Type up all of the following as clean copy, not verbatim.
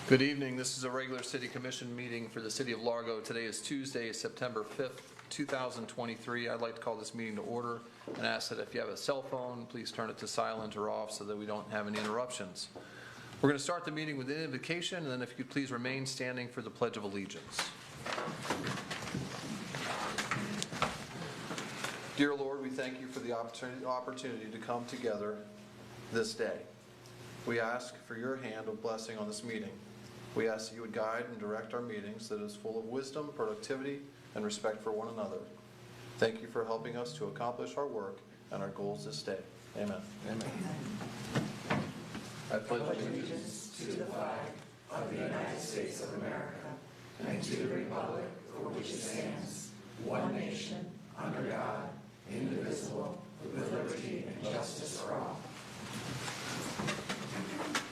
Good evening. This is a regular City Commission meeting for the City of Largo. Today is Tuesday, September 5th, 2023. I'd like to call this meeting to order and ask that if you have a cell phone, please turn it to silent or off so that we don't have any interruptions. We're going to start the meeting with an invocation, and then if you could please remain standing for the Pledge of Allegiance. Dear Lord, we thank you for the opportunity to come together this day. We ask for your hand of blessing on this meeting. We ask that you would guide and direct our meetings that is full of wisdom, productivity, and respect for one another. Thank you for helping us to accomplish our work and our goals this day. Amen. Amen. I pledge allegiance to the flag of the United States of America and to the republic for which it stands, one nation, under God, indivisible, with liberty and justice for all.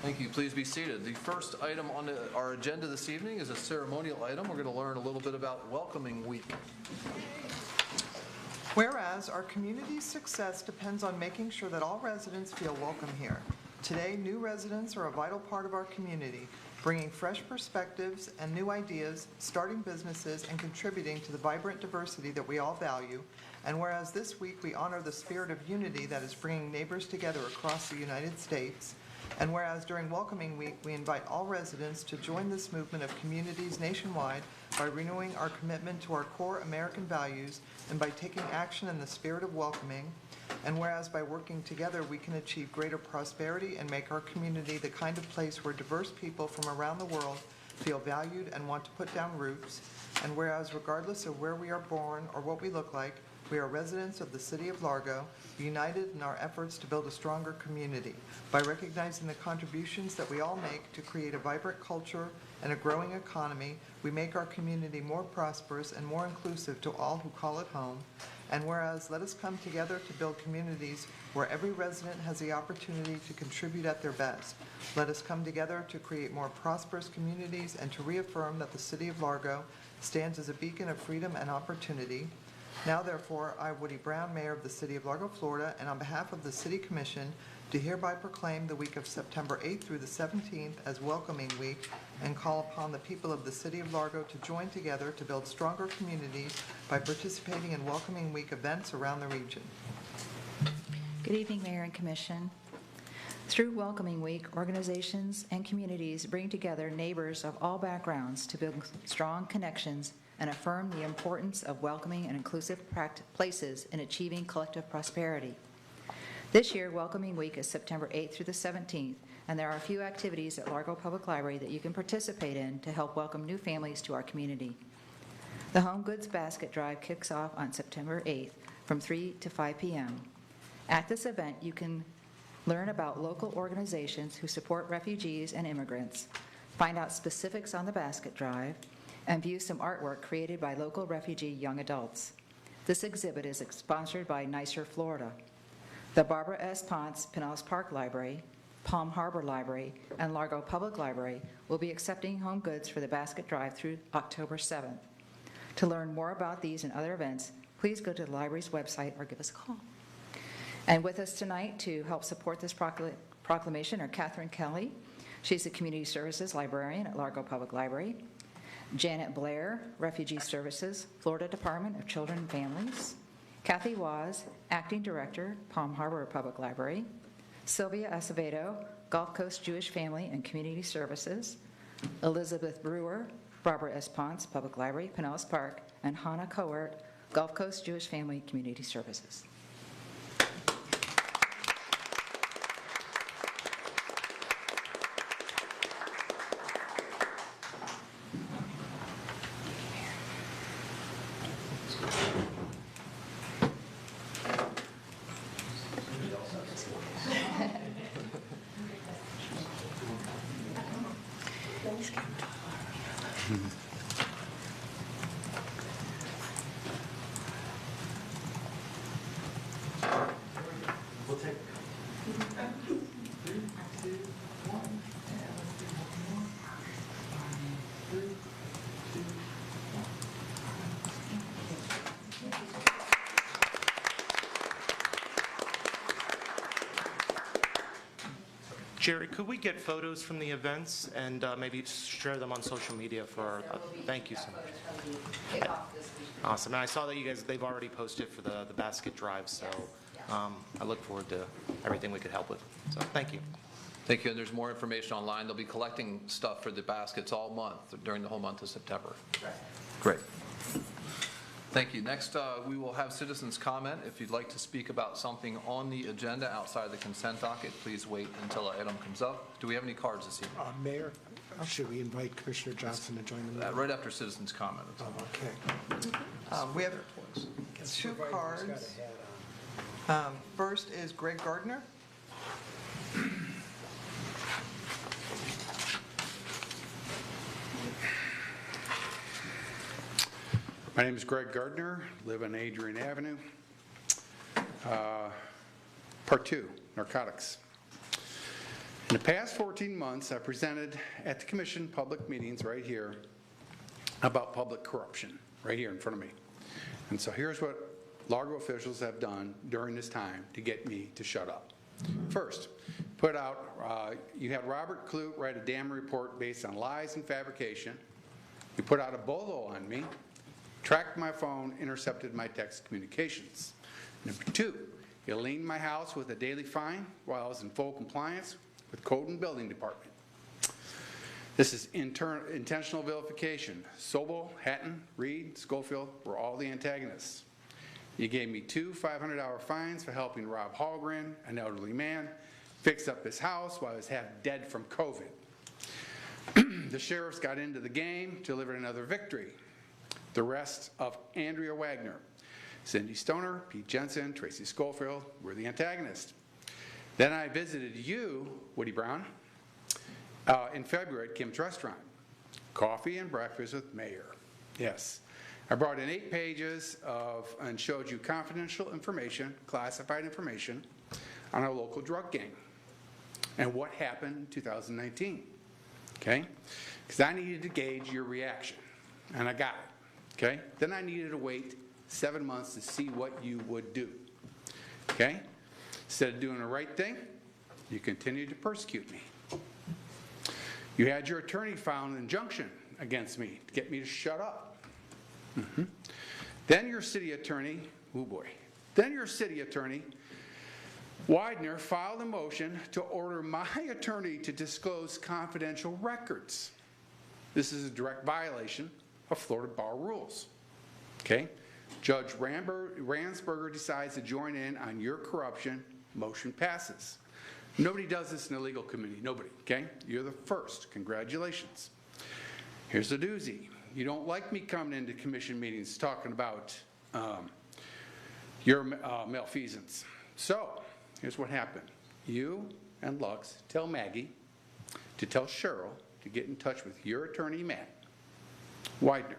Thank you. Please be seated. The first item on our agenda this evening is a ceremonial item. We're going to learn a little bit about Welcoming Week. Whereas our community's success depends on making sure that all residents feel welcome here. Today, new residents are a vital part of our community, bringing fresh perspectives and new ideas, starting businesses, and contributing to the vibrant diversity that we all value. And whereas this week we honor the spirit of unity that is bringing neighbors together across the United States, and whereas during Welcoming Week, we invite all residents to join this movement of communities nationwide by renewing our commitment to our core American values and by taking action in the spirit of welcoming, and whereas by working together, we can achieve greater prosperity and make our community the kind of place where diverse people from around the world feel valued and want to put down roots, and whereas regardless of where we are born or what we look like, we are residents of the City of Largo, united in our efforts to build a stronger community by recognizing the contributions that we all make to create a vibrant culture and a growing economy. We make our community more prosperous and more inclusive to all who call it home. And whereas, let us come together to build communities where every resident has the opportunity to contribute at their best. Let us come together to create more prosperous communities and to reaffirm that the City of Largo stands as a beacon of freedom and opportunity. Now, therefore, I, Woody Brown, Mayor of the City of Largo, Florida, and on behalf of the City Commission, do hereby proclaim the week of September 8th through the 17th as Welcoming Week and call upon the people of the City of Largo to join together to build stronger communities by participating in Welcoming Week events around the region. Good evening, Mayor and Commission. Through Welcoming Week, organizations and communities bring together neighbors of all backgrounds to build strong connections and affirm the importance of welcoming and inclusive places in achieving collective prosperity. This year, Welcoming Week is September 8th through the 17th, and there are a few activities at Largo Public Library that you can participate in to help welcome new families to our community. The Home Goods Basket Drive kicks off on September 8th from 3 to 5 p.m. At this event, you can learn about local organizations who support refugees and immigrants, find out specifics on the basket drive, and view some artwork created by local refugee young adults. This exhibit is sponsored by Nicer, Florida. The Barbara S. Ponce Pinellas Park Library, Palm Harbor Library, and Largo Public Library will be accepting home goods for the basket drive through October 7th. To learn more about these and other events, please go to the library's website or give us a call. And with us tonight to help support this proclamation are Catherine Kelly. She's the Community Services Librarian at Largo Public Library. Janet Blair, Refugee Services, Florida Department of Children and Families. Kathy Waz, Acting Director, Palm Harbor Public Library. Sylvia Acevedo, Gulf Coast Jewish Family and Community Services. Elizabeth Brewer, Barbara S. Ponce Public Library, Pinellas Park. And Hannah Coert, Gulf Coast Jewish Family Community Services. Jerry, could we get photos from the events and maybe share them on social media for, thank you so much. Awesome. And I saw that they've already posted for the basket drive, so I look forward to everything we could help with. So thank you. Thank you, and there's more information online. They'll be collecting stuff for the baskets all month, during the whole month of September. Great. Thank you. Next, we will have citizens comment. If you'd like to speak about something on the agenda outside the consent docket, please wait until an item comes up. Do we have any cards this evening? Mayor, should we invite Commissioner Johnson to join the meeting? Right after citizens comment. Okay. We have 2 cards. First is Greg Gardner. My name is Greg Gardner, live on Adrian Avenue. Part 2, narcotics. In the past 14 months, I presented at the commission public meetings right here about public corruption, right here in front of me. And so here's what Largo officials have done during this time to get me to shut up. First, you had Robert Clute write a damn report based on lies and fabrication. You put out a bolo on me, tracked my phone, intercepted my text communications. Number 2, you leaned my house with a daily fine while I was in full compliance with Code and Building Department. This is intentional vilification. Sobel, Hatton, Reed, Schofield were all the antagonists. You gave me 2 $500 fines for helping Rob Hallgren, an elderly man, fix up his house while he was half dead from COVID. The sheriffs got into the game, delivered another victory. The rest of Andrea Wagner, Cindy Stoner, Pete Jensen, Tracy Schofield were the antagonists. Then I visited you, Woody Brown, in February at Kim's Restaurant. Coffee and breakfast with Mayor. Yes. I brought in 8 pages and showed you confidential information, classified information on a local drug gang and what happened in 2019. Okay? Because I needed to gauge your reaction, and I got it. Okay? Then I needed to wait 7 months to see what you would do. Okay? Instead of doing the right thing, you continued to persecute me. You had your attorney file an injunction against me to get me to shut up. Then your city attorney, Widener, filed a motion to order my attorney to disclose confidential records. This is a direct violation of Florida bar rules. Okay? Judge Ransberger decides to join in on your corruption. Motion passes. Nobody does this in the legal committee. Nobody. Okay? You're the first. Congratulations. Here's the doozy. You don't like me coming into commission meetings talking about your malfeasance. So, here's what happened. You and Lux tell Maggie to tell Cheryl to get in touch with your attorney, Matt Widener.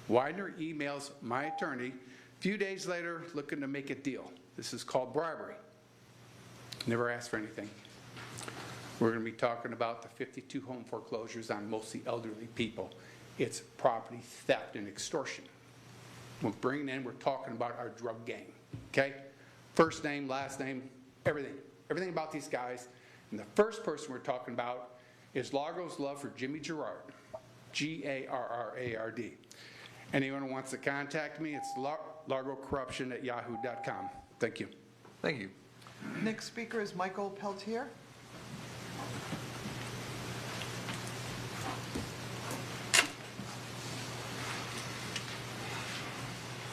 Widener emails my attorney a few days later looking to make a deal. This is called bribery. Never asked for anything. We're going to be talking about the 52 home foreclosures on mostly elderly people. It's property theft and extortion. We're talking about our drug gang. Okay? First name, last name, everything. Everything about these guys. And the first person we're talking about is Largo's love for Jimmy Gerard. Garrard. Anyone who wants to contact me, it's largocorruption@yahoo.com. Thank you. Thank you. Next speaker is Michael Peltier.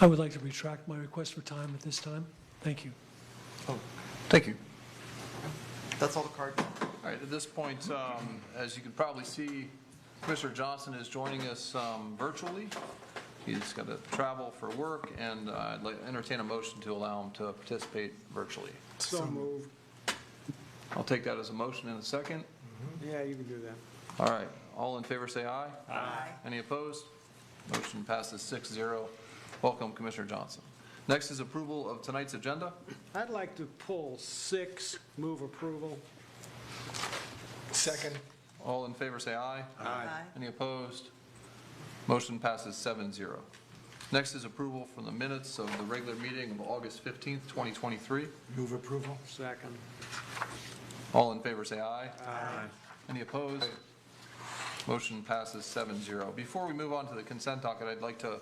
I would like to retract my request for time at this time. Thank you. Oh, Thank you. that's all the cards. All right, at this point, as you can probably see, Commissioner Johnson is joining us virtually. He's got to travel for work, and I'd like to entertain a motion to allow him to participate virtually. So moved. I'll take that as a motion in a second. Yeah, you can do that. All right, all in favor say aye. Aye. Any opposed? Motion passes 6-0. Welcome, Commissioner Johnson. Next is approval of tonight's agenda. I'd like to pull 6, move approval. Second. All in favor say aye. Aye. Any opposed? Motion passes 7-0. Next is approval from the minutes of the regular meeting of August 15th, 2023. Move approval. Second. All in favor, say aye. Aye. Any opposed? Motion passes 7-0. Before we move on to the consent docket, I'd like to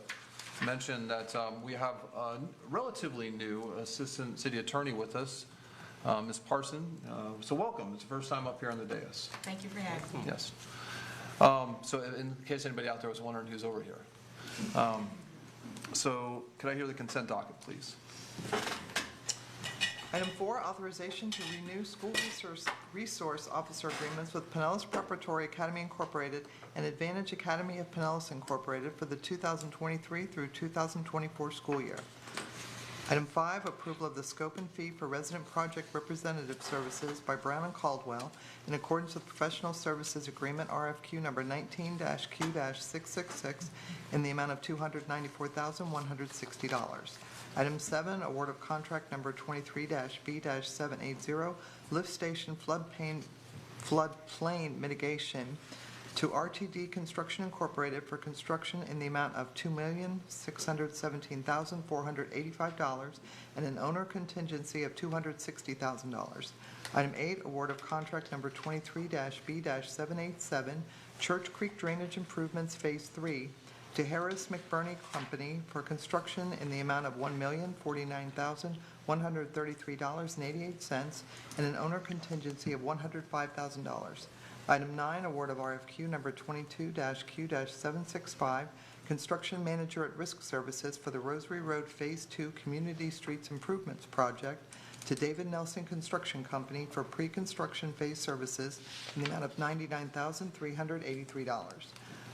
mention that we have a relatively new Assistant City Attorney with us, Ms. Parson. So welcome. It's the first time up here on the dais. Thank you for having me. Yes. So in case anybody out there was wondering who's over here. So could I hear the consent docket, please? Item 4, authorization to renew school resource officer agreements with Pinellas Preparatory Academy Incorporated and Advantage Academy of Pinellas Incorporated for the 2023 through 2024 school year. Item 5, approval of the scope and fee for resident project representative services by Brown and Caldwell in accordance with Professional Services Agreement RFQ number 19-Q-666 in the amount of $294,160. Item 7, award of contract number 23-B-780, lift station floodplain mitigation to RTD Construction Incorporated for construction in the amount of $2,617,485 and an owner contingency of $260,000. Item 8, award of contract number 23-B-787, Church Creek Drainage Improvements Phase 3 to Harris McBurney Company for construction in the amount of $1,049,133.88 and an owner contingency of $105,000. Item 9, award of RFQ number 22-Q-765, Construction Manager at Risk Services for the Rosary Road Phase 2 Community Streets Improvements Project to David Nelson Construction Company for pre-construction phase services in the amount of $99,383.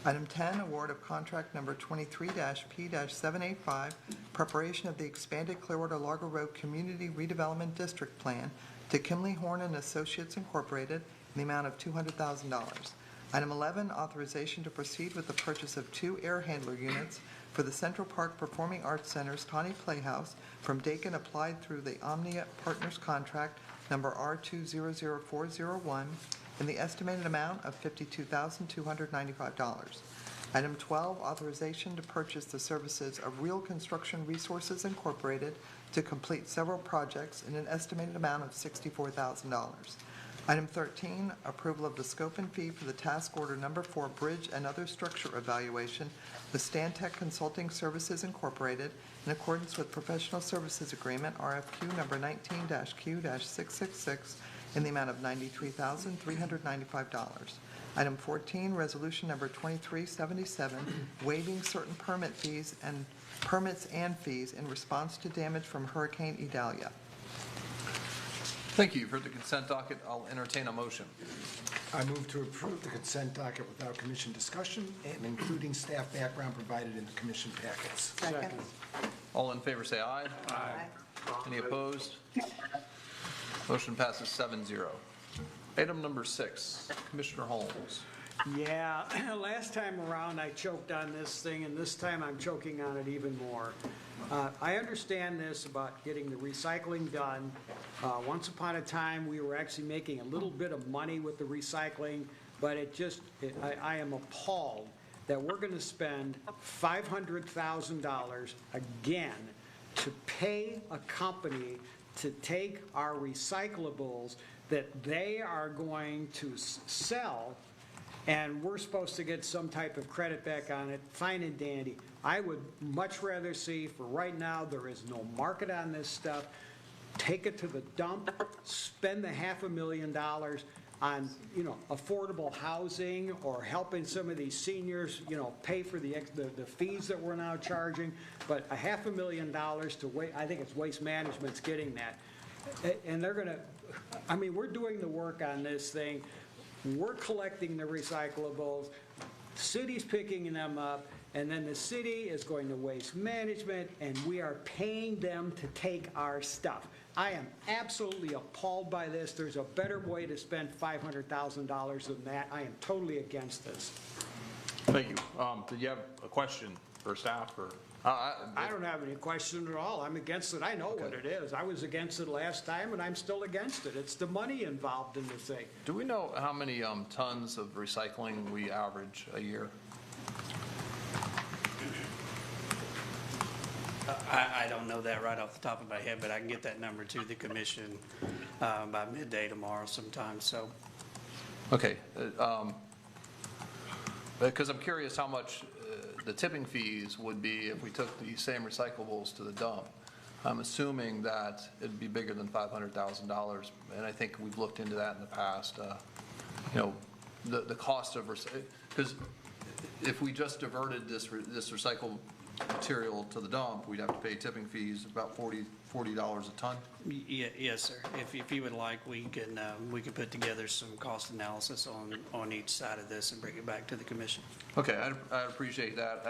Item 10, award of contract number 23-P-785, preparation of the expanded Clearwater Largo Road Community Redevelopment District Plan to Kimley Horn and Associates Incorporated in the amount of $200,000. Item 11, authorization to proceed with the purchase of 2 air handler units for the Central Park Performing Arts Center's Tawny Playhouse from Dakin applied through the Omnia Partners contract number R200401 in the estimated amount of $52,295. Item 12, authorization to purchase the services of Real Construction Resources Incorporated to complete several projects in an estimated amount of $64,000. Item 13, approval of the scope and fee for the task order number 4 bridge and other structure evaluation with Stantec Consulting Services Incorporated in accordance with Professional Services Agreement RFQ number 19-Q-666 in the amount of $93,395. Item 14, resolution number 2377, waiving certain permits and fees in response to damage from Hurricane Idalia. Thank you. For the consent docket, I'll entertain a motion. I move to approve the consent docket without commission discussion and including staff background provided in the commission packets. Second. All in favor, say aye. Aye. Any opposed? Motion passes 7-0. Item number 6, Commissioner Holmes. Yeah, last time around I choked on this thing, and this time I'm choking on it even more. I understand this about getting the recycling done. Once upon a time, we were actually making a little bit of money with the recycling, but I am appalled that we're going to spend $500,000 again to pay a company to take our recyclables that they are going to sell, and we're supposed to get some type of credit back on it. Fine and dandy. I would much rather see, for right now, there is no market on this stuff. Take it to the dump, spend the $500,000 on, affordable housing or helping some of these seniors, pay for the fees that we're now charging. But $500,000 to wait, I think it's Waste Management's getting that. And they're going to, we're doing the work on this thing. We're collecting the recyclables, city's picking them up, and then the city is going to Waste Management, and we are paying them to take our stuff. I am absolutely appalled by this. There's a better way to spend $500,000 than that. I am totally against this. Thank you. Did you have a question for staff or? I don't have any question at all. I'm against it. I know what it is. I was against it last time, and I'm still against it. It's the money involved in the thing. Do we know how many tons of recycling we average a year? I don't know that right off the top of my head, but I can get that number to the commission by midday tomorrow sometime, so. Okay. Because I'm curious how much the tipping fees would be if we took the same recyclables to the dump. I'm assuming that it'd be bigger than $500,000, and I think we've looked into that in the past. You know, the cost of, because if we just diverted this recycled material to the dump, we'd have to pay tipping fees about $40 a ton. Yes, sir. If you would like, we can put together some cost analysis on each side of this and bring it back to the commission. Okay, I'd appreciate that.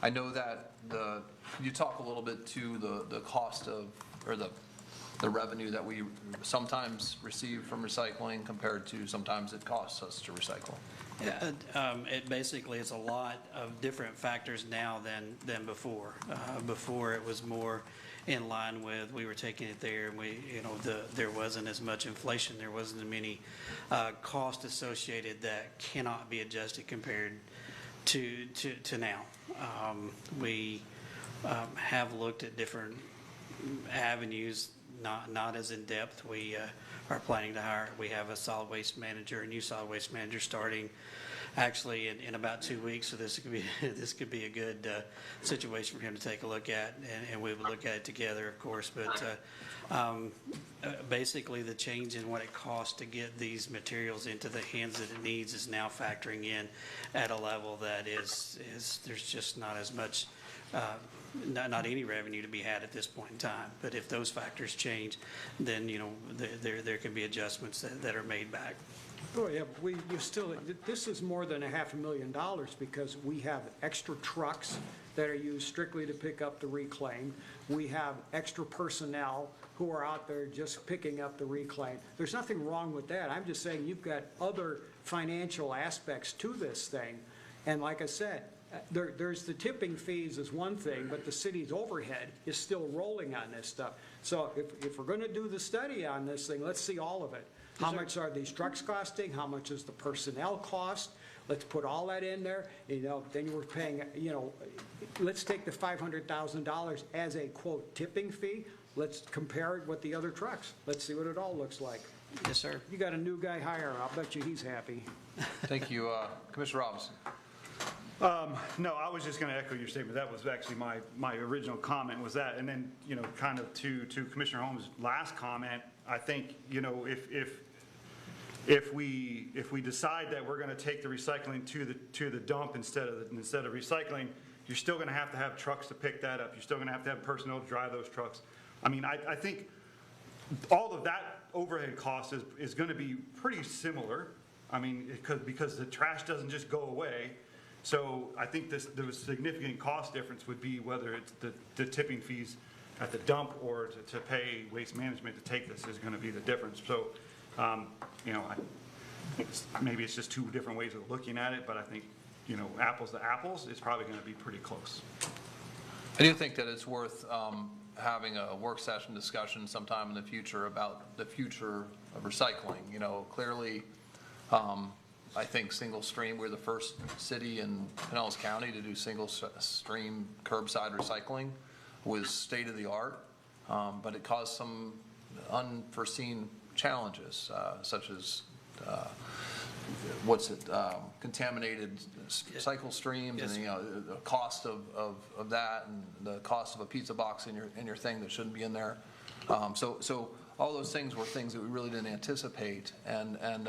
I know that can you talk a little bit to the cost of, or the revenue that we sometimes receive from recycling compared to sometimes it costs us to recycle? It basically is a lot of different factors now than before. Before it was more in line with, we were taking it there, and there wasn't as much inflation, there wasn't as many costs associated that cannot be adjusted compared to now. We have looked at different avenues, not as in depth. We are planning to hire. We have a solid waste manager, a new solid waste manager starting actually in about 2 weeks. So this could be a good situation for him to take a look at, and we will look at it together, of course. But basically, the change in what it costs to get these materials into the hands that it needs is now factoring in at a level that is there's just not as much. Not any revenue to be had at this point in time. But if those factors change, then there can be adjustments that are made back. Oh, yeah, this is more than $500,000 because we have extra trucks that are used strictly to pick up the reclaim. We have extra personnel who are out there just picking up the reclaim. There's nothing wrong with that. I'm just saying you've got other financial aspects to this thing. And like I said, there's the tipping fees is one thing, but the city's overhead is still rolling on this stuff. So if we're going to do the study on this thing, let's see all of it. How much are these trucks costing? How much is the personnel cost? Let's put all that in there. Then we're paying, let's take the $500,000 as a, quote, tipping fee. Let's compare it with the other trucks. Let's see what it all looks like. Yes, sir. You got a new guy hiring. I'll bet you he's happy. Thank you. Commissioner Robinson. No, I was just going to echo your statement. That was actually my original comment was that. And then, kind of to Commissioner Holmes' last comment, I think, if we decide that we're going to take the recycling to the dump instead of recycling, you're still going to have trucks to pick that up. You're still going to have personnel to drive those trucks. I mean, I think all of that overhead cost is going to be pretty similar. I mean, because the trash doesn't just go away. So I think the significant cost difference would be whether it's the tipping fees at the dump or to pay waste management to take this is going to be the difference. So, maybe it's just two different ways of looking at it, but I think, apples to apples is probably going to be pretty close. I do think that it's worth having a work session discussion sometime in the future about the future of recycling. Clearly, I think single stream, we're the first city in Pinellas County to do single stream curbside recycling, was state of the art, but it caused some unforeseen challenges, such as contaminated cycle streams, yes, and the cost of that, and the cost of a pizza box in your thing that shouldn't be in there. So all those things were things that we really didn't anticipate, and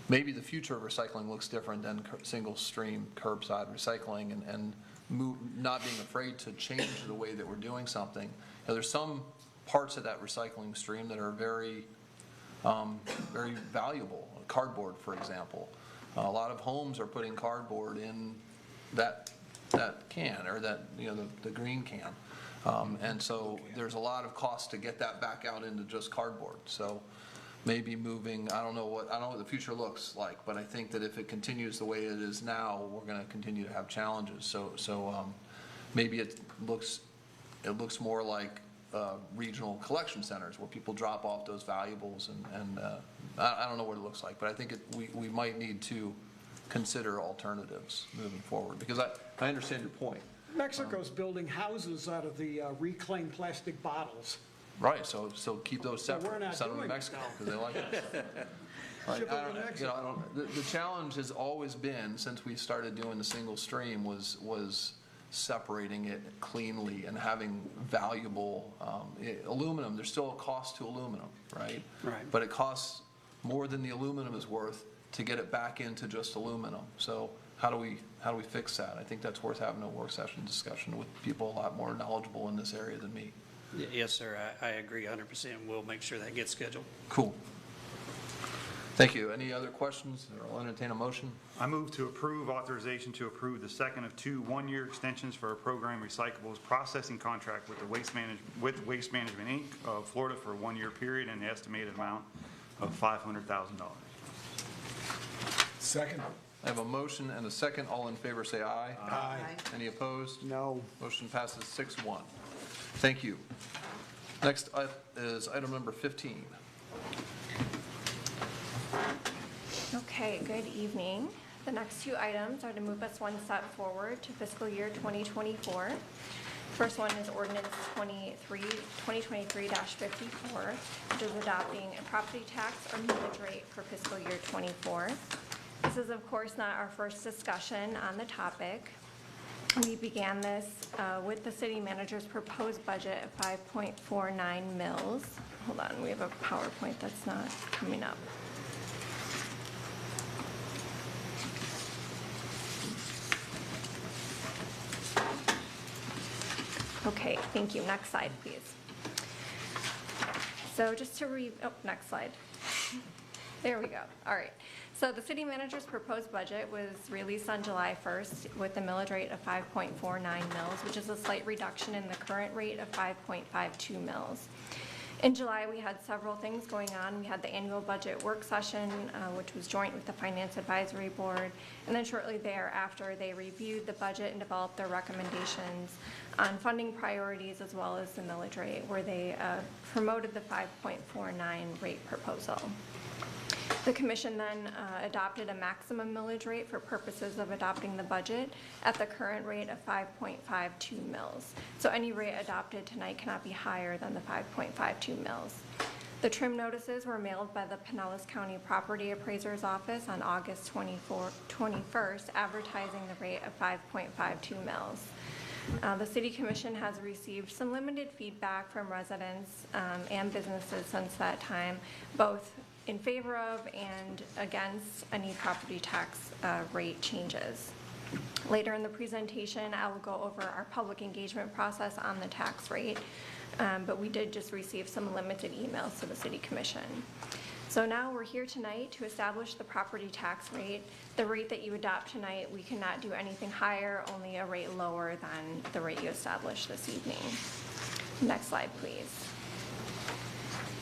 maybe the future of recycling looks different than single stream curbside recycling, and not being afraid to change the way that we're doing something. There's some parts of that recycling stream that are very, very valuable. Cardboard, for example. A lot of homes are putting cardboard in that can, or that the green can, and so there's a lot of cost to get that back out into just cardboard. So maybe moving, I don't know what the future looks like, but I think that if it continues the way it is now, we're going to continue to have challenges. So maybe it looks more like regional collection centers where people drop off those valuables, and I don't know what it looks like, but I think we might need to consider alternatives moving forward, because I understand your point. Mexico's building houses out of the reclaimed plastic bottles. Right, so keep those So we're separate. not Send them to doing it. Mexico because they like it. Like, Ship them I to don't- you know, I don't- the challenge has always been, since we started doing the single stream, was separating it cleanly and having valuable aluminum. There's still a cost to aluminum, right? Right. But it costs more than the aluminum is worth to get it back into just aluminum. So how do we fix that? I think that's worth having a work session discussion with people a lot more knowledgeable in this area than me. Yes, sir, I agree 100%. We'll make sure that gets scheduled. Cool. Thank you. Any other questions? I'll entertain a motion. I move to approve authorization to approve the second of 2 one-year extensions for a program recyclables processing contract with Waste Management, Inc. of Florida for a 1-year period and the estimated amount of $500,000. Second. I have a motion and a second. All in favor, say aye. Aye. Any opposed? No. Motion passes 6-1. Thank you. Next is item number 15. Okay, good evening. The next 2 items are to move us one step forward to fiscal year 2024. First one is ordinance 2023-54, which is adopting a property tax or millage rate for fiscal year 24. This is, of course, not our first discussion on the topic. We began this with the city manager's proposed budget of 5.49 mils. Hold on, we have a PowerPoint that's not coming up. Okay, thank you. Next slide, please. So just to next slide. There we go. All right. So the city manager's proposed budget was released on July 1st with a millage rate of 5.49 mils, which is a slight reduction in the current rate of 5.52 mils. In July, we had several things going on. We had the annual budget work session, which was joint with the Finance Advisory Board. And then shortly thereafter, they reviewed the budget and developed their recommendations on funding priorities as well as the millage rate, where they promoted the 5.49 rate proposal. The commission then adopted a maximum millage rate for purposes of adopting the budget at the current rate of 5.52 mils. So any rate adopted tonight cannot be higher than the 5.52 mils. The trim notices were mailed by the Pinellas County Property Appraiser's Office on August 21st, advertising the rate of 5.52 mils. The City Commission has received some limited feedback from residents and businesses since that time, both in favor of and against any property tax rate changes. Later in the presentation, I will go over our public engagement process on the tax rate, but we did just receive some limited emails to the City Commission. So now we're here tonight to establish the property tax rate. The rate that you adopt tonight, we cannot do anything higher, only a rate lower than the rate you established this evening. Next slide, please.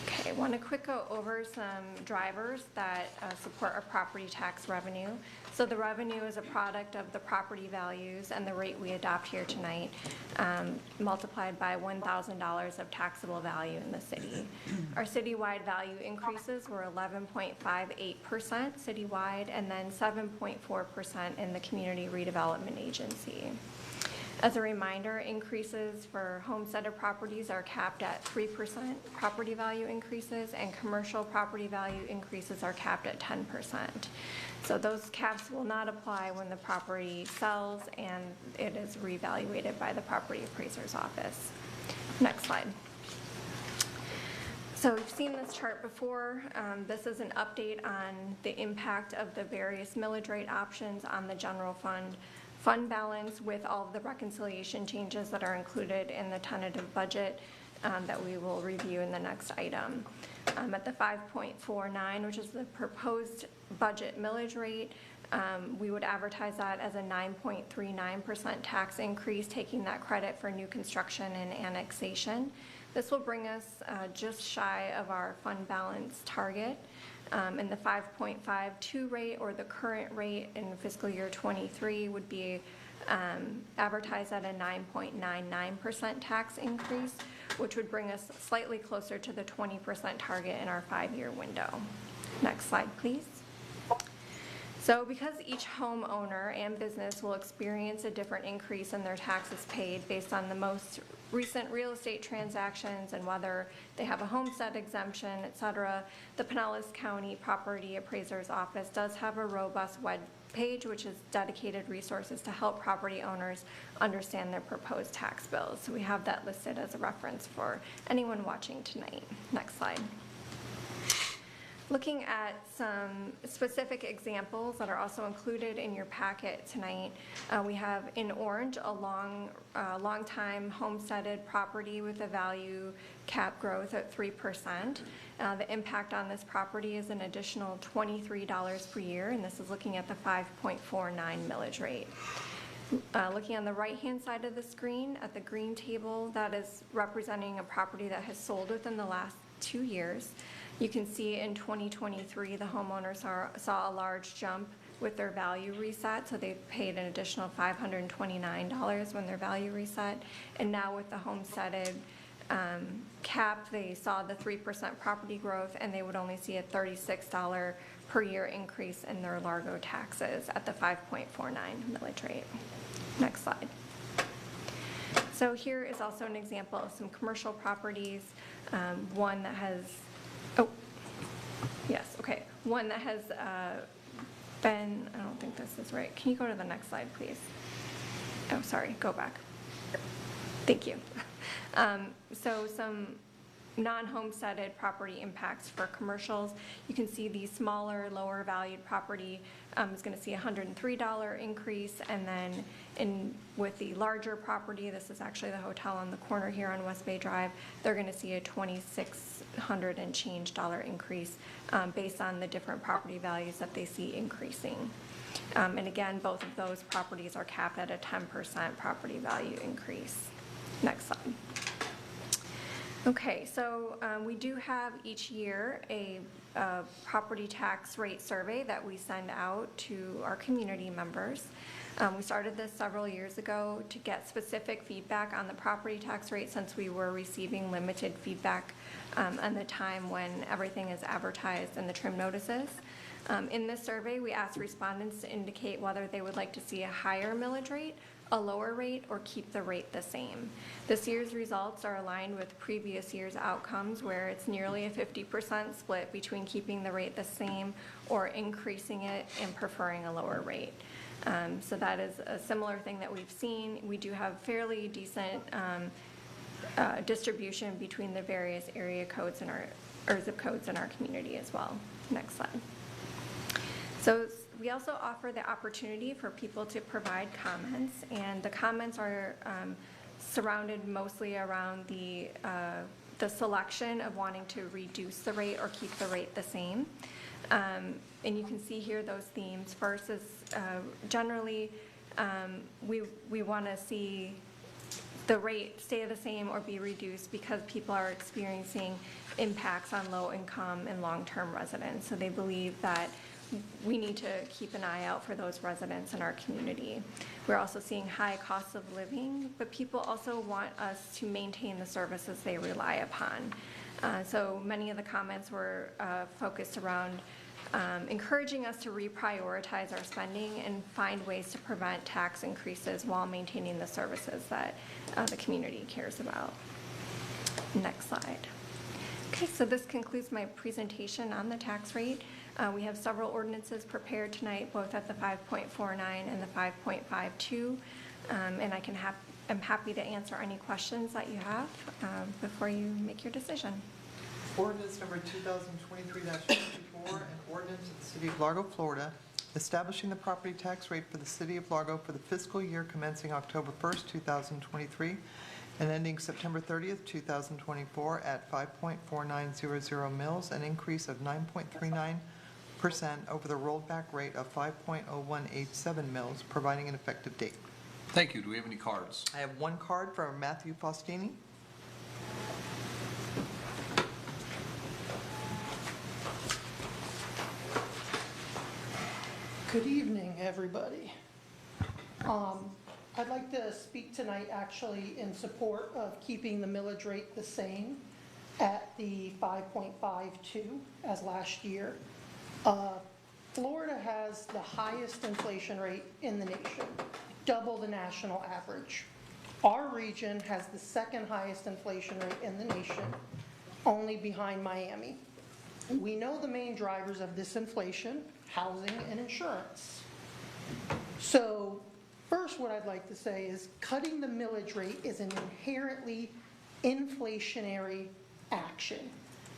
Okay, I want to quick go over some drivers that support our property tax revenue. So the revenue is a product of the property values and the rate we adopt here tonight, multiplied by $1,000 of taxable value in the city. Our citywide value increases were 11.58% citywide and then 7.4% in the Community Redevelopment Agency. As a reminder, increases for homesteaded properties are capped at 3% property value increases, and commercial property value increases are capped at 10%. So those caps will not apply when the property sells and it is reevaluated by the property appraiser's office. Next slide. So we've seen this chart before. This is an update on the impact of the various millage rate options on the general fund balance with all of the reconciliation changes that are included in the tentative budget that we will review in the next item. At the 5.49, which is the proposed budget millage rate, we would advertise that as a 9.39% tax increase, taking that credit for new construction and annexation. This will bring us just shy of our fund balance target. And the 5.52 rate, or the current rate in fiscal year 23, would be advertised at a 9.99% tax increase, which would bring us slightly closer to the 20% target in our 5-year window. Next slide, please. So because each homeowner and business will experience a different increase in their taxes paid based on the most recent real estate transactions and whether they have a homestead exemption, et cetera, the Pinellas County Property Appraiser's Office does have a robust web page which is dedicated resources to help property owners understand their proposed tax bills. So we have that listed as a reference for anyone watching tonight. Next slide. Looking at some specific examples that are also included in your packet tonight, we have in orange a long-time homesteaded property with a value cap growth at 3%. The impact on this property is an additional $23 per year, and this is looking at the 5.49 millage rate. Looking on the right-hand side of the screen at the green table, that is representing a property that has sold within the last 2 years. You can see in 2023, the homeowners saw a large jump with their value reset, so they paid an additional $529 when their value reset. And now with the homesteaded cap, they saw the 3% property growth, and they would only see a $36 per year increase in their Largo taxes at the 5.49 millage rate. Next slide. So here is also an example of some commercial properties, one that has one that has been, I don't think this is right. Can you go to the next slide, please? Oh, sorry, go back. Thank you. So some non-homesteaded property impacts for commercials. You can see the smaller, lower valued property is going to see a $103 increase, and then with the larger property, this is actually the hotel on the corner here on West Bay Drive, they're going to see a $2,600 and change increase based on the different property values that they see increasing. And again, both of those properties are capped at a 10% property value increase. Next slide. Okay, so we do have each year a property tax rate survey that we send out to our community members. We started this several years ago to get specific feedback on the property tax rate since we were receiving limited feedback on the time when everything is advertised in the trim notices. In this survey, we asked respondents to indicate whether they would like to see a higher millage rate, a lower rate, or keep the rate the same. This year's results are aligned with previous year's outcomes where it's nearly a 50% split between keeping the rate the same or increasing it and preferring a lower rate. So that is a similar thing that we've seen. We do have fairly decent distribution between the various area codes in or zip codes in our community as well. Next slide. So we also offer the opportunity for people to provide comments, and the comments are surrounded mostly around the selection of wanting to reduce the rate or keep the rate the same. And you can see here those themes. First is generally we want to see the rate stay the same or be reduced because people are experiencing impacts on low income and long-term residents. So they believe that we need to keep an eye out for those residents in our community. We're also seeing high costs of living, but people also want us to maintain the services they rely upon. So many of the comments were focused around encouraging us to reprioritize our spending and find ways to prevent tax increases while maintaining the services that the community cares about. Next slide. Okay, so this concludes my presentation on the tax rate. We have several ordinances prepared tonight, both at the 5.49 and the 5.52, and I'm happy to answer any questions that you have before you make your decision. Ordinance number 2023-54, an ordinance of the City of Largo, Florida, establishing the property tax rate for the City of Largo for the fiscal year commencing October 1st, 2023, and ending September 30th, 2024 at 5.4900 mils, an increase of 9.39% over the rolled back rate of 5.0187 mils, providing an effective date. Thank you. Do we have any cards? I have one card from Matthew Faustini. Good evening, everybody. I'd like to speak tonight actually in support of keeping the millage rate the same at the 5.52 as last year. Florida has has the highest inflation rate in the nation, double the national average. Our region has the second highest inflation rate in the nation, only behind Miami. We know the main drivers of this inflation: housing and insurance. So first, what I'd like to say is cutting the millage rate is an inherently inflationary action,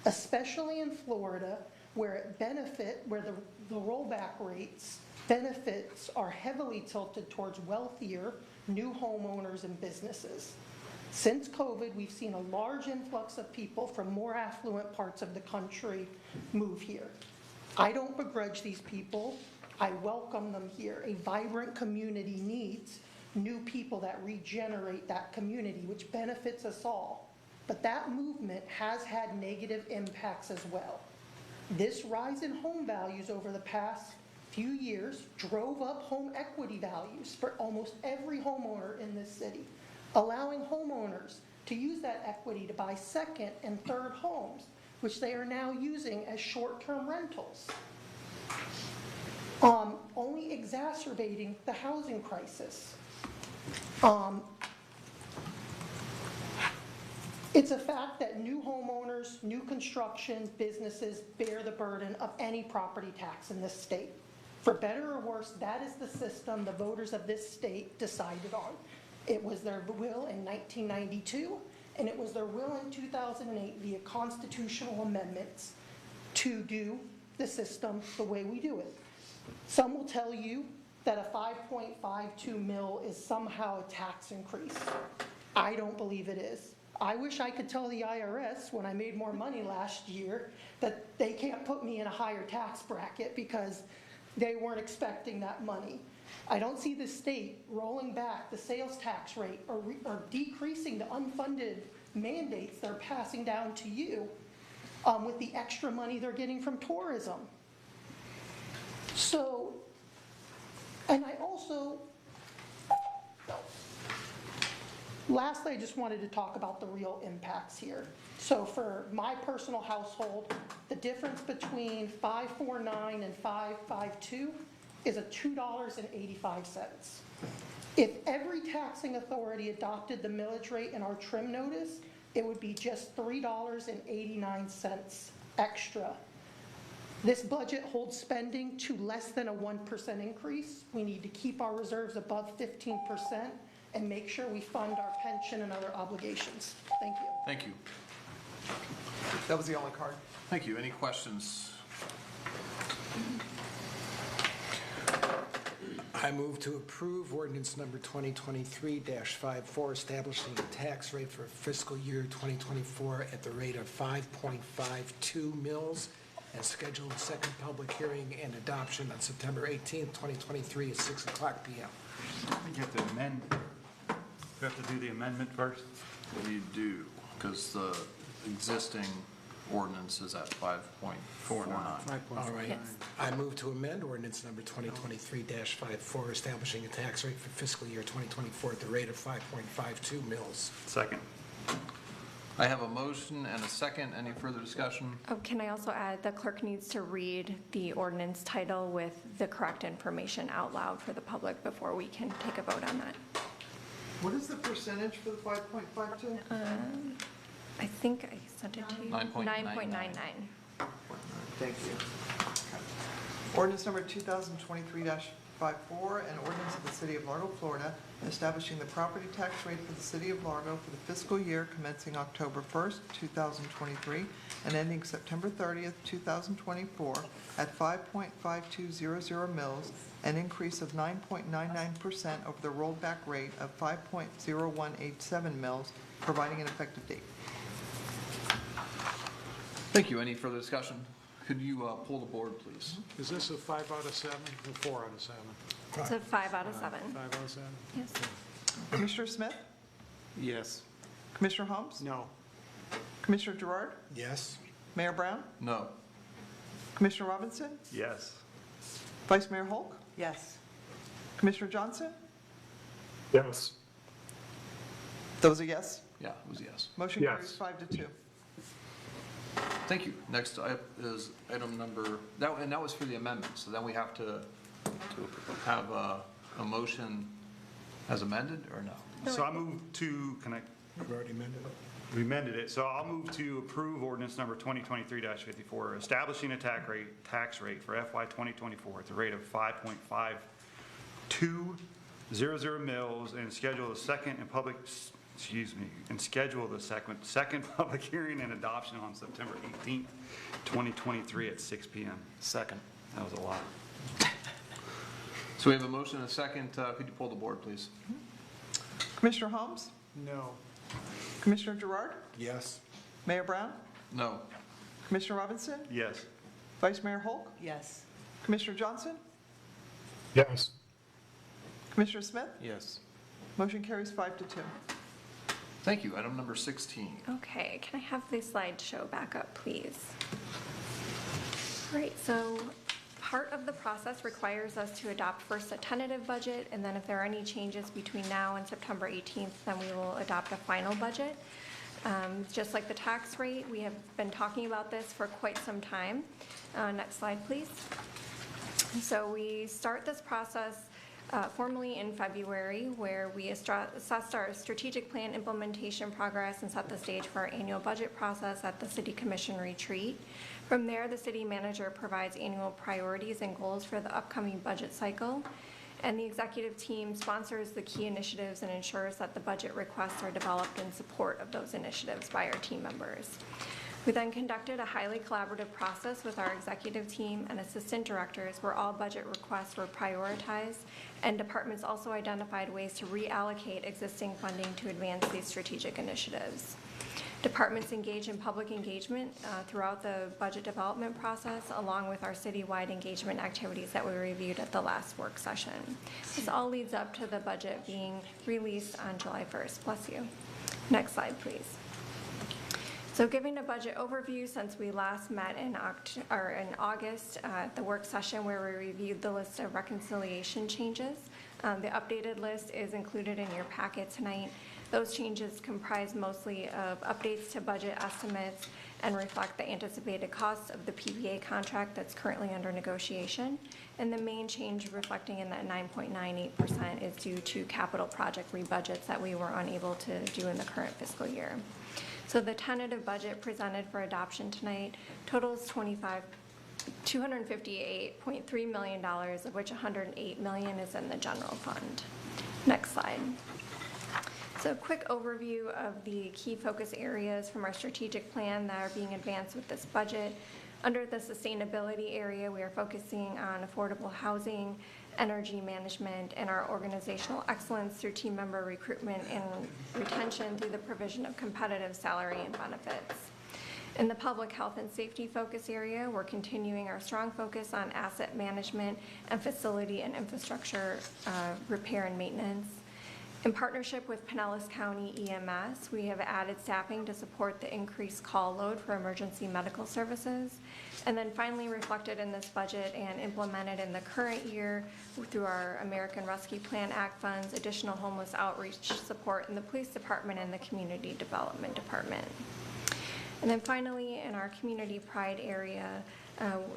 especially in Florida, where the rollback rates benefits are heavily tilted towards wealthier new homeowners and businesses. Since COVID, we've seen a large influx of people from more affluent parts of the country move here. I don't begrudge these people. I welcome them here. A vibrant community needs new people that regenerate that community, which benefits us all. But that movement has had negative impacts as well. This rise in home values over the past few years drove up home equity values for almost every homeowner in this city, allowing homeowners to use that equity to buy second and third homes, which they are now using as short-term rentals, only exacerbating the housing crisis. It's a fact that new homeowners, new construction, businesses bear the burden of any property tax in this state. For better or worse, that is the system the voters of this state decided on. It was their will in 1992, and it was their will in 2008 via constitutional amendments to do the system the way we do it. Some will tell you that a 5.52 mil is somehow a tax increase. I don't believe it is. I wish I could tell the IRS when I made more money last year that they can't put me in a higher tax bracket because they weren't expecting that money. I don't see the state rolling back the sales tax rate or decreasing the unfunded mandates they're passing down to you with the extra money they're getting from tourism. So, and I also, lastly, I just wanted to talk about the real impacts here. So for my personal household, the difference between 549 and 552 is a $2.85. If every taxing authority adopted the millage rate in our trim notice, it would be just $3.89 extra. This budget holds spending to less than a 1% increase. We need to keep our reserves above 15% and make sure we fund our pension and other obligations. Thank you. Thank you. That was the only card. Thank you. Any questions? I move to approve ordinance number 2023-54, establishing a tax rate for fiscal year 2024 at the rate of 5.52 mils, and scheduled second public hearing and adoption on September 18th, 2023 at 6 o'clock p.m. You have to amend. You have to do the amendment first. You do, because the existing ordinance is at 5.49. All right. Yes. I move to amend ordinance number 2023-54, establishing a tax rate for fiscal year 2024 at the rate of 5.52 mils. Second. I have a motion and a second. Any further discussion? Oh, can I also add, the clerk needs to read the ordinance title with the correct information out loud for the public before we can take a vote on that. What is the percentage for the 5.52? I think I sent it to you. 9.99. 9.99. Thank you. Ordinance number 2023-54, an ordinance of the City of Largo, Florida, establishing the property tax rate for the City of Largo for the fiscal year commencing October 1st, 2023, and ending September 30th, 2024, at 5.5200 mils, an increase of 9.99% over the rollback rate of 5.0187 mils, providing an effective date. Thank you. Any further discussion? Could you pull the board, please? Is this a 5 out of 7 or 4 out of 7? It's a 5 out of 7. 5 out of 7? Yes. Commissioner Smith? Yes. Commissioner Holmes? No. Commissioner Gerard? Yes. Mayor Brown? No. Commissioner Robinson? Yes. Vice Mayor Hulk? Yes. Commissioner Johnson? Yes. That was a yes. Yeah, it was yes. Motion carries 5-2. Thank you. Next is item number, that was for the amendment, so then we have to to have a motion as amended, or no? So I move to, We've already amended it. We amended it, so I'll move to approve ordinance number 2023-54, establishing a tax rate for FY 2024 at the rate of 5.5200 mils and schedule the second public hearing and adoption on September 18th, 2023 at 6 p.m. Second. That was a lot. So we have a motion and a second. Could you pull the board, please? Commissioner Holmes? No. Commissioner Gerard? Yes. Mayor Brown? No. Commissioner Robinson? Yes. Vice Mayor Hulk? Yes. Commissioner Johnson? Yes. Commissioner Smith? Yes. Motion carries 5-2. Thank you. Item number 16. Okay, can I have the slideshow back up, please? All right, so part of the process requires us to adopt first a tentative budget, and then if there are any changes between now and September 18th, then we will adopt a final budget. Just like the tax rate, we have been talking about this for quite some time. Next slide, please. So we start this process formally in February, where we assessed our strategic plan implementation progress and set the stage for our annual budget process at the City Commission retreat. From there, the city manager provides annual priorities and goals for the upcoming budget cycle, and the executive team sponsors the key initiatives and ensures that the budget requests are developed in support of those initiatives by our team members. We then conducted a highly collaborative process with our executive team and assistant directors where all budget requests were prioritized, and departments also identified ways to reallocate existing funding to advance these strategic initiatives. Departments engage in public engagement throughout the budget development process, along with our citywide engagement activities that we reviewed at the last work session. This all leads up to the budget being released on July 1st. Bless you. Next slide, please. So giving a budget overview, since we last met in August at the work session where we reviewed the list of reconciliation changes, the updated list is included in your packet tonight. Those changes comprise mostly of updates to budget estimates and reflect the anticipated costs of the PBA contract that's currently under negotiation. And the main change reflecting in that 9.98% is due to capital project rebudgets that we were unable to do in the current fiscal year. So the tentative budget presented for adoption tonight totals $258.3 million, of which $108 million is in the general fund. Next slide. So a quick overview of the key focus areas from our strategic plan that are being advanced with this budget. Under the sustainability area, we are focusing on affordable housing, energy management, and our organizational excellence through team member recruitment and retention through the provision of competitive salary and benefits. In the public health and safety focus area, we're continuing our strong focus on asset management and facility and infrastructure repair and maintenance. In partnership with Pinellas County EMS, we have added staffing to support the increased call load for emergency medical services. And then finally reflected in this budget and implemented in the current year through our American Rescue Plan Act funds, additional homeless outreach support in the police department and the community development department. And then finally, in our community pride area,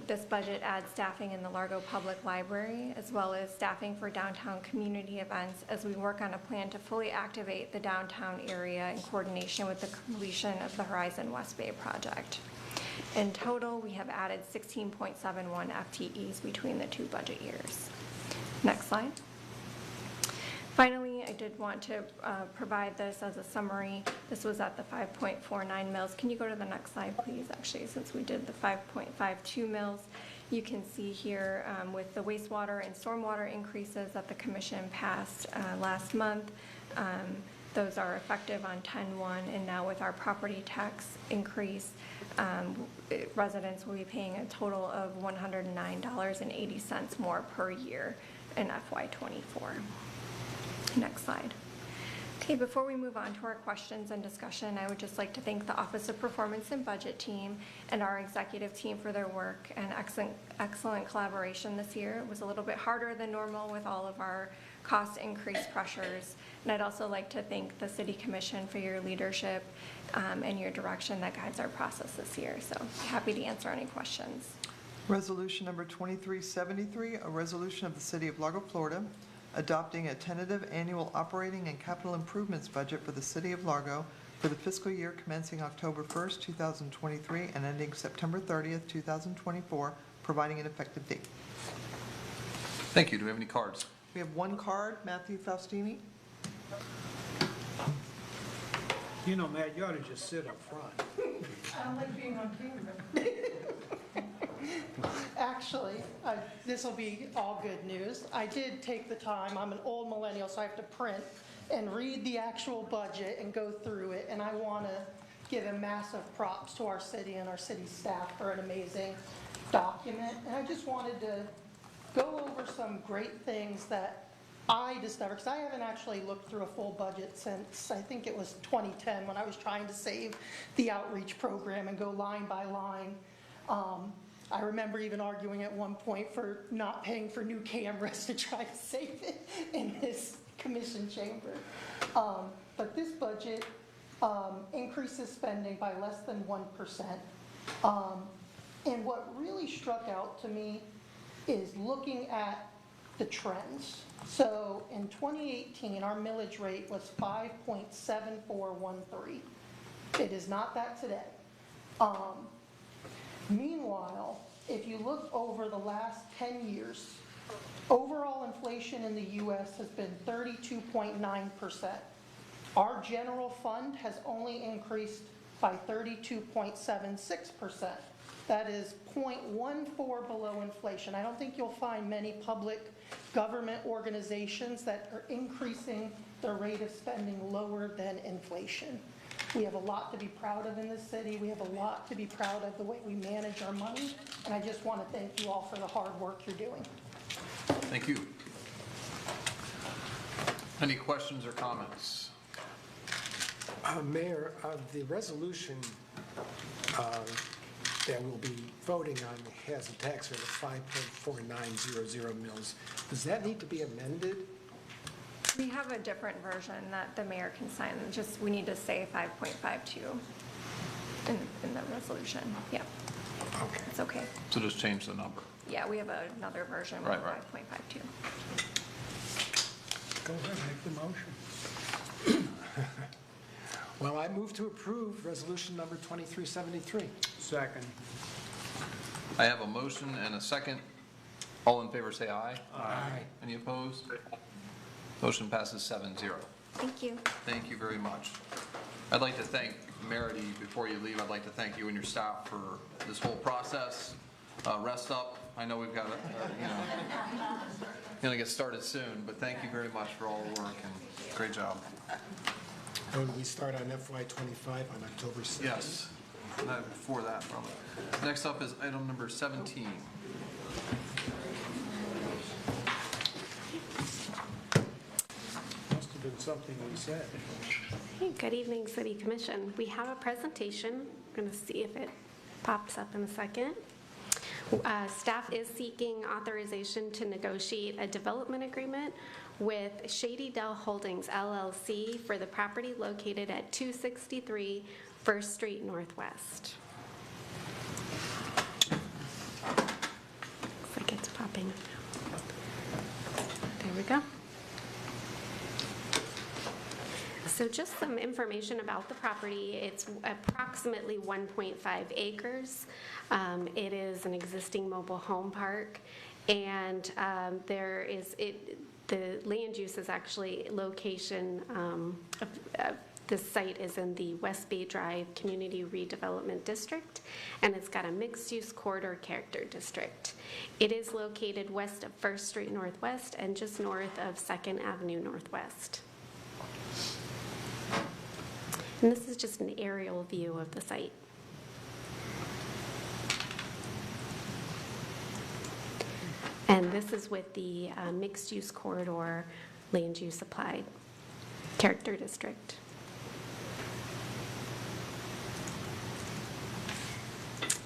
this budget adds staffing in the Largo Public Library, as well as staffing for downtown community events as we work on a plan to fully activate the downtown area in coordination with the completion of the Horizon West Bay project. In total, we have added 16.71 FTEs between the two budget years. Next slide. Finally, I did want to provide this as a summary. This was at the 5.49 mils. Can you go to the next slide, please, actually, since we did the 5.52 mils. You can see here with the wastewater and stormwater increases that the commission passed last month. Those are effective on 10/1, and now with our property tax increase, residents will be paying a total of $109.80 more per year in FY24. Next slide. Okay, before we move on to our questions and discussion, I would just like to thank the Office of Performance and Budget team and our executive team for their work and excellent collaboration this year. It was a little bit harder than normal with all of our cost increase pressures. And I'd also like to thank the City Commission for your leadership and your direction that guides our process this year. So happy to answer any questions. Resolution number 2373, a resolution of the City of Largo, Florida, adopting a tentative annual operating and capital improvements budget for the City of Largo for the fiscal year commencing October 1st, 2023, and ending September 30th, 2024, providing an effective date. Thank you. Do we have any cards? We have one card, Matthew Faustini. You know, Matt, you ought to just sit up front. I don't like being on camera. Actually, this will be all good news. I did take the time, I'm an old millennial, so I have to print and read the actual budget and go through it, and I want to give a massive props to our city and our city staff for an amazing document. And I just wanted to go over some great things that I discovered, because I haven't actually looked through a full budget since, I think it was 2010, when I was trying to save the outreach program and go line by line. I remember even arguing at one point for not paying for new cameras to try to save it in this commission chamber. But this budget increases spending by less than 1%. And what really struck out to me is looking at the trends. So in 2018, our millage rate was 5.7413. It is not that today. Meanwhile, if you look over the last 10 years, overall inflation in the U.S. has been 32.9%. Our general fund has only increased by 32.76%. That is 0.14 below inflation. I don't think you'll find many public government organizations that are increasing their rate of spending lower than inflation. We have a lot to be proud of in this city. We have a lot to be proud of the way we manage our money. And I just want to thank you all for the hard work you're doing. Thank you. Any questions or comments? Mayor, the resolution that we'll be voting on has a tax rate of 5.4900 mils. Does that need to be amended? We have a different version that the mayor can sign, just we need to say 5.52 in the resolution. Yeah. Okay. It's okay. So just change the number. Yeah, we have another version with Right. 5.52. Go ahead, make the motion. Well, I move to approve resolution number 2373. Second. I have a motion and a second. All in favor say aye. Aye. Any opposed? Motion passes 7-0. Thank you. Thank you very much. I'd like to thank Merity, before you leave, I'd like to thank you and your staff for this whole process. Rest up. I know we've got to, going to get started soon, but thank you very much for all the work and great job. And we start on FY25 on October 6th. Yes, not before that, probably. Next up is item number 17. Must have been something we said. Hey, good evening, City Commission. We have a presentation. I'm going to see if it pops up in a second. Staff is seeking authorization to negotiate a development agreement with Shady Dell Holdings LLC for the property located at 263 First Street Northwest. Looks like it's popping. There we go. So just some information about the property. It's approximately 1.5 acres. It is an existing mobile home park, and the land use is actually location. This site is in the West Bay Drive Community Redevelopment District, and it's got a mixed-use corridor character district. It is located west of 1st Street Northwest and just north of 2nd Avenue Northwest. And this is just an aerial view of the site. And this is with the mixed-use corridor land use applied character district.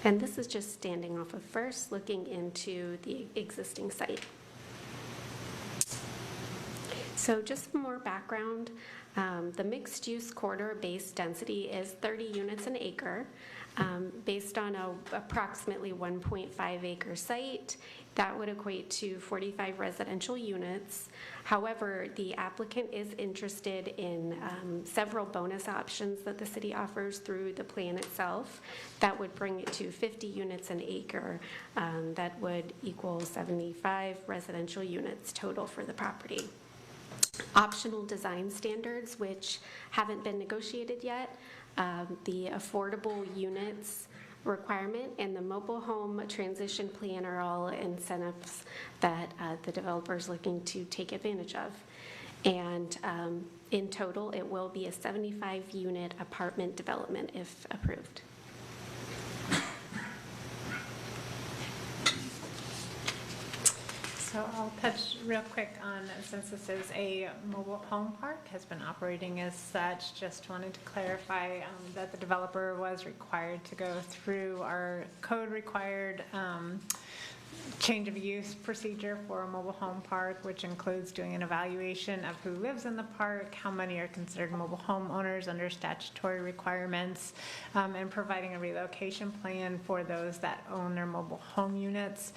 And this is just standing off of First, looking into the existing site. So just some more background. The mixed-use corridor base density is 30 units an acre. Based on a approximately 1.5 acre site, that would equate to 45 residential units. However, the applicant is interested in several bonus options that the city offers through the plan itself. That would bring it to 50 units an acre. That would equal 75 residential units total for the property. Optional design standards, which haven't been negotiated yet, the affordable units requirement and the mobile home transition plan are all incentives that the developer is looking to take advantage of. And in total, it will be a 75-unit apartment development if approved. So I'll touch real quick on, since this is a mobile home park, has been operating as such, just wanted to clarify that the developer was required to go through our code-required change of use procedure for a mobile home park, which includes doing an evaluation of who lives in the park, how many are considered mobile homeowners under statutory requirements, and providing a relocation plan for those that own their mobile home units.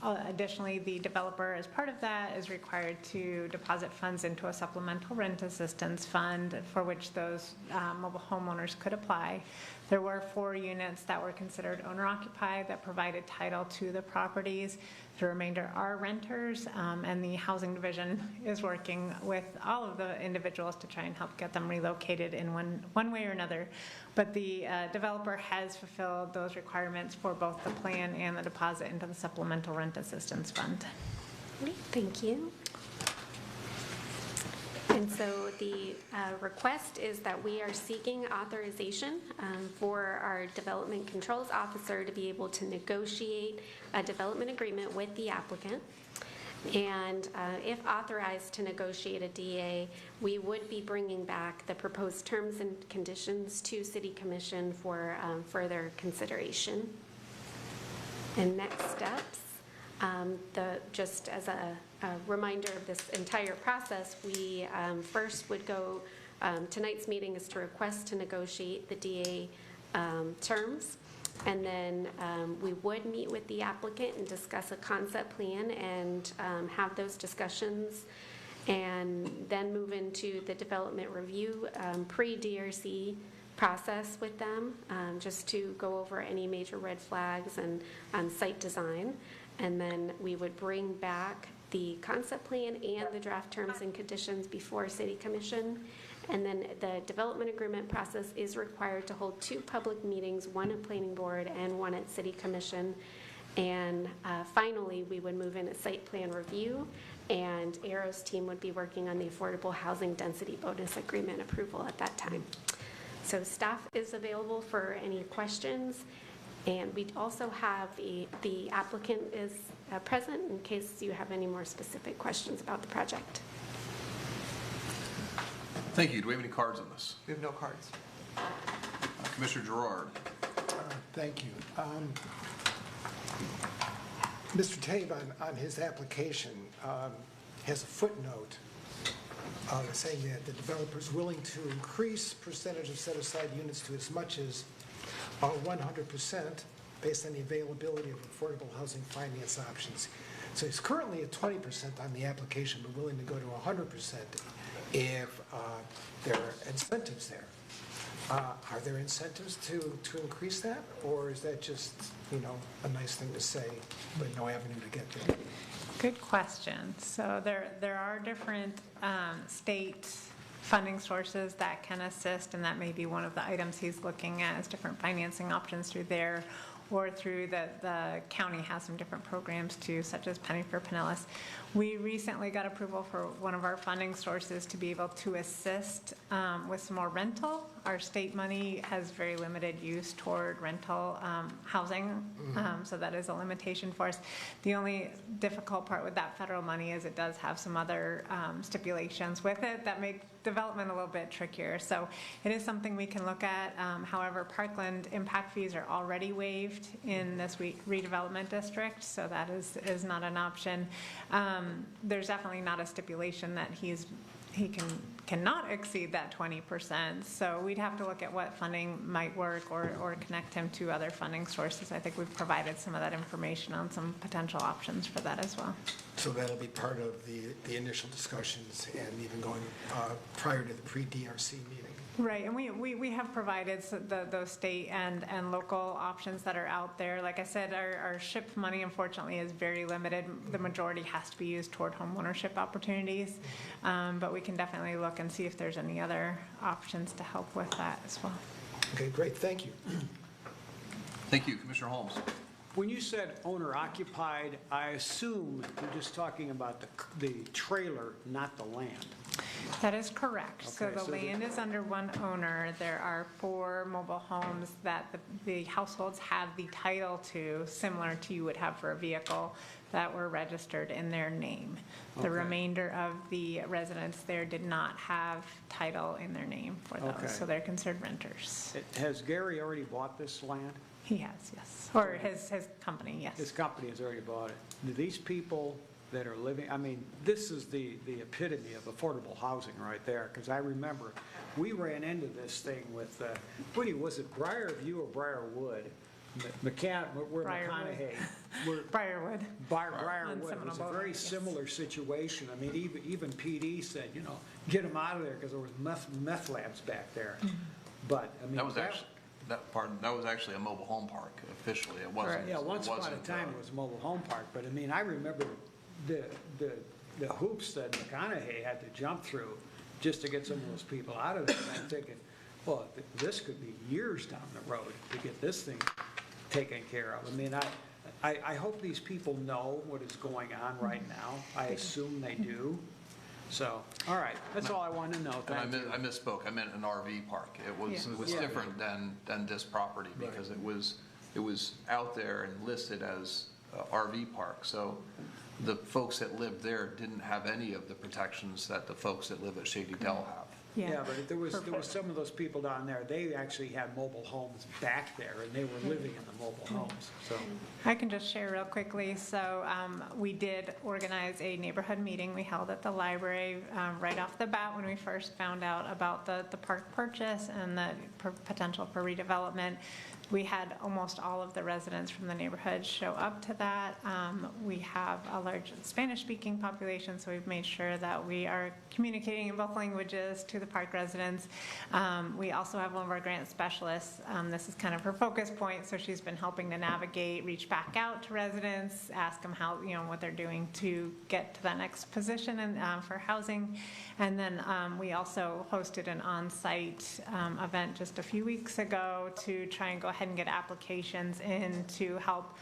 Additionally, the developer, as part of that, is required to deposit funds into a supplemental rent assistance fund for which those mobile homeowners could apply. There were 4 units that were considered owner-occupied that provided title to the properties. The remainder are renters, and the housing division is working with all of the individuals to try and help get them relocated in one way or another. But the developer has fulfilled those requirements for both the plan and the deposit into the supplemental rent assistance fund. Great, thank you. And so the request is that we are seeking authorization for our development controls officer to be able to negotiate a development agreement with the applicant. And if authorized to negotiate a DA, we would be bringing back the proposed terms and conditions to City Commission for further consideration. And next steps, just as a reminder of this entire process, we first would go, tonight's meeting is to request to negotiate the DA terms, and then we would meet with the applicant and discuss a concept plan and have those discussions, and then move into the development review pre-DRC process with them, just to go over any major red flags and site design. And then we would bring back the concept plan and the draft terms and conditions before City Commission. And then the development agreement process is required to hold 2 public meetings, one at Planning Board and one at City Commission. And finally, we would move in a site plan review, and Arrow's team would be working on the affordable housing density bonus agreement approval at that time. So staff is available for any questions. And we also have the applicant is present in case you have any more specific questions about the project. Thank you. Do we have any cards on this? We have no cards. Commissioner Gerard. Thank you. Mr. Tabe, on his application, has a footnote saying that the developer is willing to increase percentage of set-aside units to as much as 100% based on the availability of affordable housing finance options. So he's currently at 20% on the application, but willing to go to 100% if there are incentives there. Are there incentives to increase that, or is that just, a nice thing to say, but no avenue to get there? Good question. So there are different state funding sources that can assist, and that may be one of the items he's looking at, is different financing options through there, or through the county has some different programs too, such as Penny for Pinellas. We recently got approval for one of our funding sources to be able to assist with some more rental. Our state money has very limited use toward rental housing, so that is a limitation for us. The only difficult part with that federal money is it does have some other stipulations with it that make development a little bit trickier. So it is something we can look at. However, Parkland impact fees are already waived in this redevelopment district, so that is not an option. There's definitely not a stipulation that he's cannot exceed that 20%. So we'd have to look at what funding might work or connect him to other funding sources. I think we've provided some of that information on some potential options for that as well. So that'll be part of the initial discussions and even going prior to the pre-DRC meeting. Right, and we have provided those state and local options that are out there. Like I said, our SHIP money unfortunately is very limited. The majority has to be used toward homeownership opportunities, but we can definitely look and see if there's any other options to help with that as well. Okay, great, thank you. Thank you. Commissioner Holmes. When you said owner-occupied, I assume you're just talking about the trailer, not the land. That is correct. So Okay, the so land is under one owner. There are 4 mobile homes that the households have the title to, similar to you would have for a vehicle, that were registered in their name. The Okay. remainder of the residents there did not have title in their name for those, Okay. so they're considered renters. Has Gary already bought this land? He has, yes. Or his company, yes. His company has already bought it. Do these people that are living, I mean, this is the epitome of affordable housing right there, because I remember we ran into this thing with, was it Briarview or Briarwood? We're Briarwood. McConaughey. Briarwood. Briarwood. It was a very similar situation. I mean, even PD said, get them out of there because there was meth labs back there. But, I mean. That was actually a mobile home park officially. It wasn't. Yeah, once upon a time it was a mobile home park, but I mean, I remember the hoops that McConaughey had to jump through just to get some of those people out of there. And I'm thinking, well, this could be years down the road to get this thing taken care of. I mean, I hope these people know what is going on right now. I assume they do. So, all right, that's all I wanted to know. Thank you. I misspoke. I meant an RV park. It was different than this property because it was out there and listed as RV park. So the folks that lived there didn't have any of the protections that the folks that live at Shady Dell have. Yeah, but there was some of those people down there, they actually had mobile homes back there, and they were living in the mobile homes, so. I can just share real quickly. So we did organize a neighborhood meeting we held at the library right off the bat when we first found out about the park purchase and the potential for redevelopment. We had almost all of the residents from the neighborhood show up to that. We have a large Spanish-speaking population, so we've made sure that we are communicating in both languages to the park residents. We also have one of our grant specialists. This is kind of her focus point, so she's been helping to navigate, reach back out to residents, ask them how, what they're doing to get to that next position and for housing. And then we also hosted an on-site event just a few weeks ago to try and go ahead and get applications in to help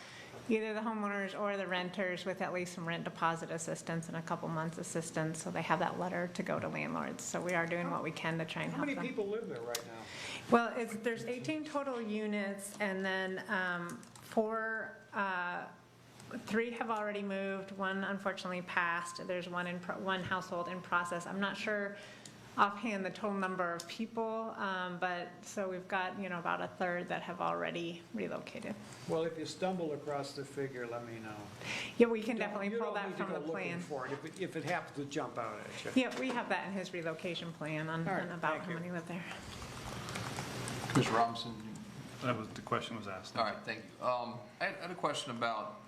either the homeowners or the renters with at least some rent deposit assistance and a couple months assistance, so they have that letter to go to landlords. So we are doing what we can to try and help them. How many people live there right now? Well, there's 18 total units, and then 3 have already moved. 1 unfortunately passed. There's one household in process. I'm not sure offhand the total number of people, but so we've got about a third that have already relocated. Well, if you stumble across the figure, let me know. Yeah, we can definitely pull that from the plan. For it if it happens to jump out at you. Yeah, we have that in his relocation plan on about how many live there. Commissioner Robinson. The question was asked. All right, thank you. I had a question about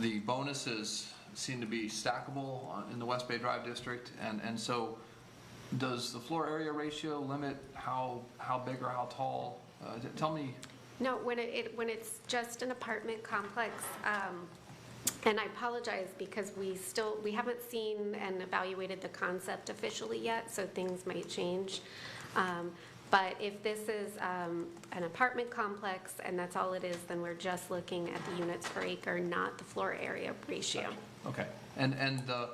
the bonuses seem to be stackable in the West Bay Drive District, and so does the floor area ratio limit how big or how tall? Tell me. No, when it's just an apartment complex, and I apologize because we haven't seen and evaluated the concept officially yet, so things might change. But if this is an apartment complex and that's all it is, then we're just looking at the units per acre, not the floor area ratio. Okay, and the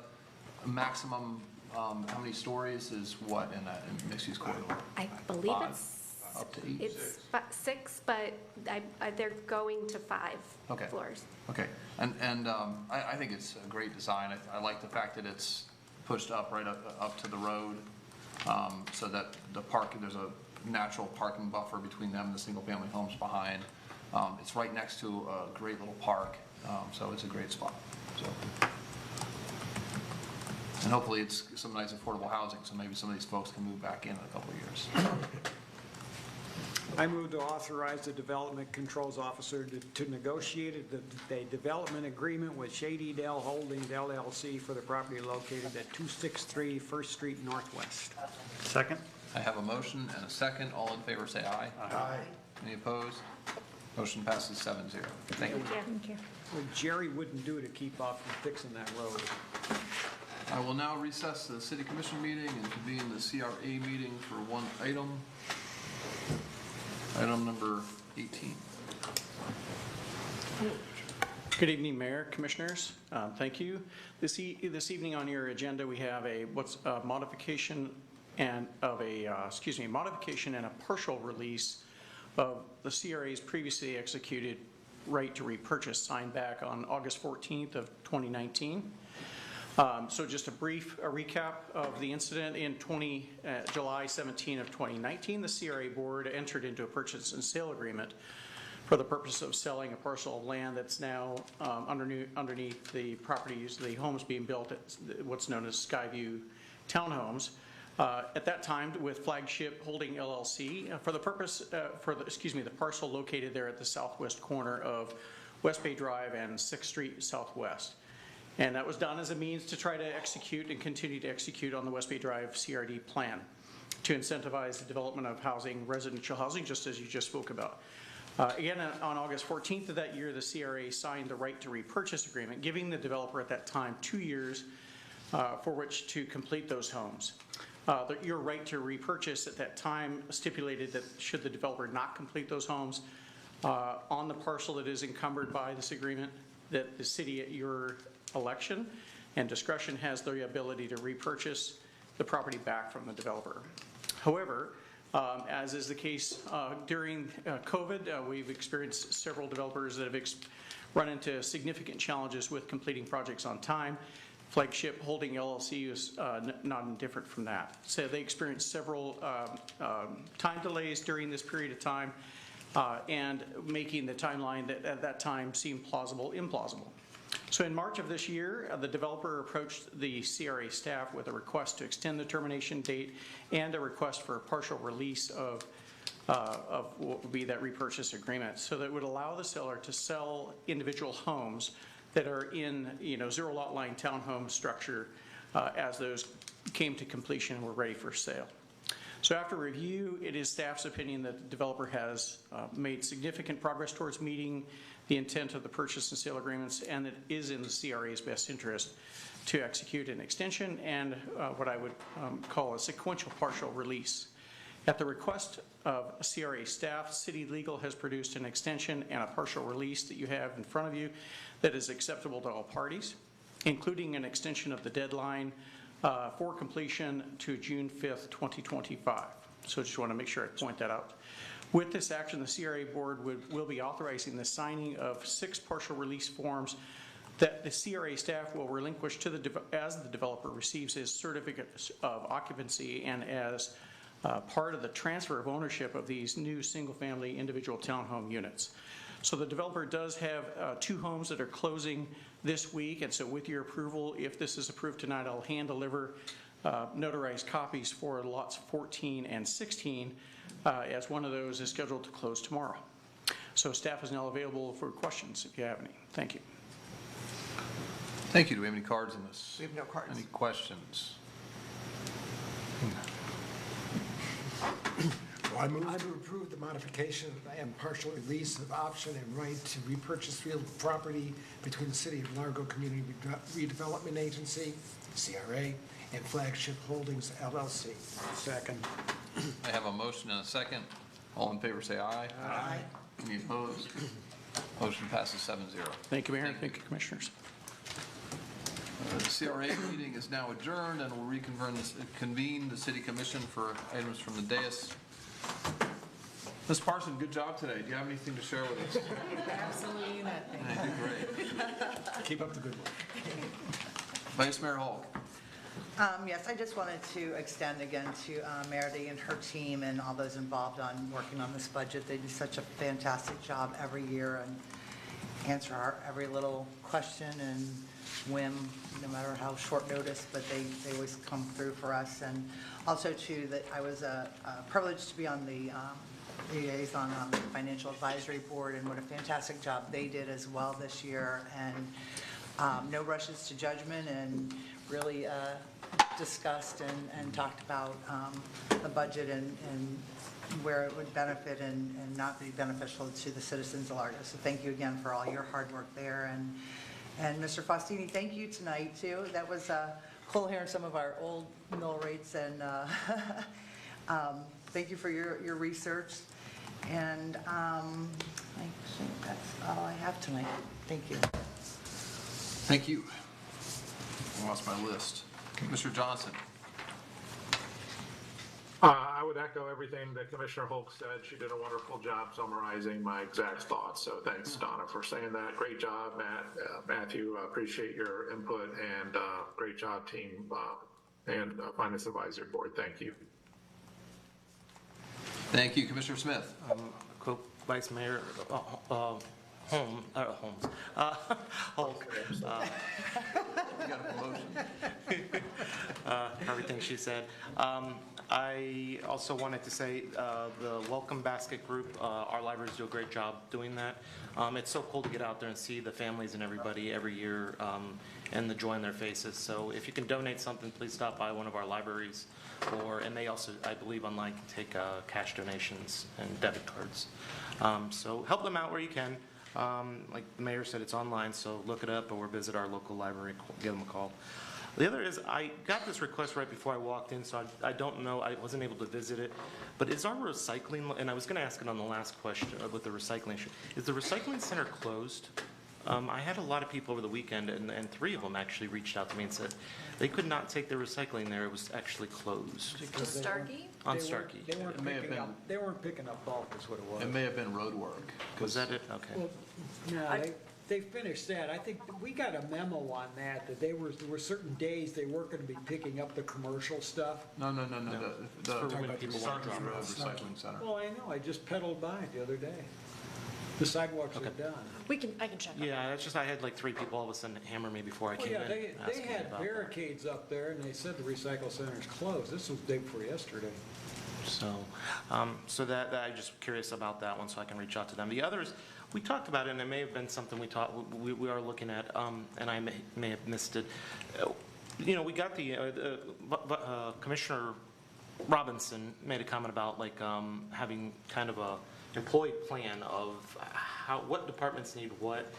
maximum, how many stories is what in a mixed-use corridor? I believe 5? it's Up to 8? It's 6, but they're going to 5 floors. Okay, and I think it's a great design. I like the fact that it's pushed up right up to the road, so that there's a natural parking buffer between them and the single-family homes behind. It's right next to a great little park, so it's a great spot. So, and hopefully it's some nice affordable housing, so maybe some of these folks can move back in a couple of years. I move to authorize the Development Controls Officer to negotiate a development agreement with Shady Dell Holdings LLC for the property located at 263 First Street Northwest. Second? I have a motion and a second. All in favor, say aye. Aye. Any opposed? Motion passes 7-0. Thank you. Thank you. What Jerry wouldn't do to keep up from fixing that road. I will now recess the city commission meeting and convene the CRA meeting for one item. Item number 18. Good evening, Mayor, Commissioners. Thank you. This evening on your agenda, we have a modification and modification and a partial release of the CRA's previously executed right to repurchase signed back on August 14th of 2019. So just a brief recap of the incident. In July 17 of 2019, the CRA board entered into a purchase and sale agreement for the purpose of selling a parcel of land that's now underneath the properties, the homes being built at what's known as Skyview Townhomes. At that time, with Flagship Holding LLC, for the purpose, the parcel located there at the southwest corner of West Bay Drive and 6th Street Southwest. And that was done as a means to try to execute and continue to execute on the West Bay Drive CRD plan to incentivize the development of housing, residential housing, just as you just spoke about. Again, on August 14th of that year, the CRA signed the right to repurchase agreement, giving the developer at that time 2 years for which to complete those homes. Your right to repurchase at that time stipulated that should the developer not complete those homes on the parcel that is encumbered by this agreement, that the city at your election and discretion has the ability to repurchase the property back from the developer. However, as is the case during COVID, we've experienced several developers that have run into significant challenges with completing projects on time. Flagship Holding LLC is not indifferent from that. So they experienced several time delays during this period of time and making the timeline that at that time seemed plausible implausible. So in March of this year, the developer approached the CRA staff with a request to extend the termination date and a request for a partial release of what would be that repurchase agreement, so that it would allow the seller to sell individual homes that are in zero lot line townhome structure as those came to completion and were ready for sale. So after review, it is staff's opinion that the developer has made significant progress towards meeting the intent of the purchase and sale agreements, and it is in the CRA's best interest to execute an extension and what I would call a sequential partial release. At the request of CRA staff, City Legal has produced an extension and a partial release that you have in front of you that is acceptable to all parties, including an extension of the deadline for completion to June 5th, 2025. So I just want to make sure I point that out. With this action, the CRA board will be authorizing the signing of 6 partial release forms that the CRA staff will relinquish to as the developer receives his certificate of occupancy and as part of the transfer of ownership of these new single-family individual townhome units. So the developer does have 2 homes that are closing this week, and so with your approval, if this is approved tonight, I'll hand deliver notarized copies for lots 14 and 16, as one of those is scheduled to close tomorrow. So staff is now available for questions if you have any. Thank you. Thank you. Do we have any cards on this? We have no cards. Any questions? Well, I move to approve the modification and partial release of option and right to repurchase real property between the City of Largo Community Redevelopment Agency, CRA, and Flagship Holdings LLC. Second. I have a motion and a second. All in favor say aye. Aye. Any opposed? Motion passes 7-0. Thank you, Mayor. Thank you, Commissioners. The CRA meeting is now adjourned, and we'll convene the City Commission for items from the dais. Ms. Parson, good job today. Do you have anything to share with us? Absolutely nothing. You did great. Keep up the good work. Vice Mayor Hulk. Yes, I just wanted to extend again to Meredith and her team and all those involved on working on this budget. They do such a fantastic job every year, answer our every little question and whim, no matter how short notice, but they always come through for us. And also, too, that I was privileged to be on the liaison on the Financial Advisory Board, and what a fantastic job they did as well this year. And no rushes to judgment, and really discussed and talked about the budget and where it would benefit and not be beneficial to the citizens of Largo. So thank you again for all your hard work there. And Mr. Faustini, thank you tonight, too. That was cool hearing some of our old mill rates, and thank you for your research. And I think that's all I have tonight. Thank you. Thank you. I lost my list. Mr. Johnson. I would echo everything that Commissioner Hulk said. She did a wonderful job summarizing my exact thoughts. So thanks, Donna, for saying that. Great job, Matthew. Appreciate your input, and great job, team, and Finance Advisory Board. Thank you. Thank you, Commissioner Smith. Quote Vice Mayor Holmes. Hulk. You got a promotion. Everything she said. I also wanted to say the Welcome Basket Group, our libraries do a great job doing that. It's so cool to get out there and see the families and everybody every year and the joy in their faces. So if you can donate something, please stop by one of our libraries. And they also, I believe, online can take cash donations and debit cards. So help them out where you can. Like the mayor said, it's online, so look it up or visit our local library, give them a call. The other is, I got this request right before I walked in, so I don't know, I wasn't able to visit it, but is our recycling, and I was going to ask it on the last question with the recycling issue, is the recycling center closed? I had a lot of people over the weekend, and 3 of them actually reached out to me and said they could not take their recycling there. It was actually closed. Starkey? On Starkey. They weren't picking up bulk, is what it was. It may have been road work. Was that it? Okay. Well, no, they finished that. I think we got a memo on that there were certain days they weren't going to be picking up the commercial stuff. No. The when people want to drop Road it off. Recycling Center. Well, I know. I just pedaled by it the other day. The sidewalks are done. I can check on Yeah, that's just, I had like 3 people all of a sudden hammer me before I Well, came yeah, in. they asking had about barricades up there, and they said the recycle center's closed. This was day before yesterday. So that I'm just curious about that one, so I can reach out to them. The others, we talked about it, and it may have been something we are looking at, and I may have missed it. We got the Commissioner Robinson made a comment about like having kind of a employee plan of what departments need what.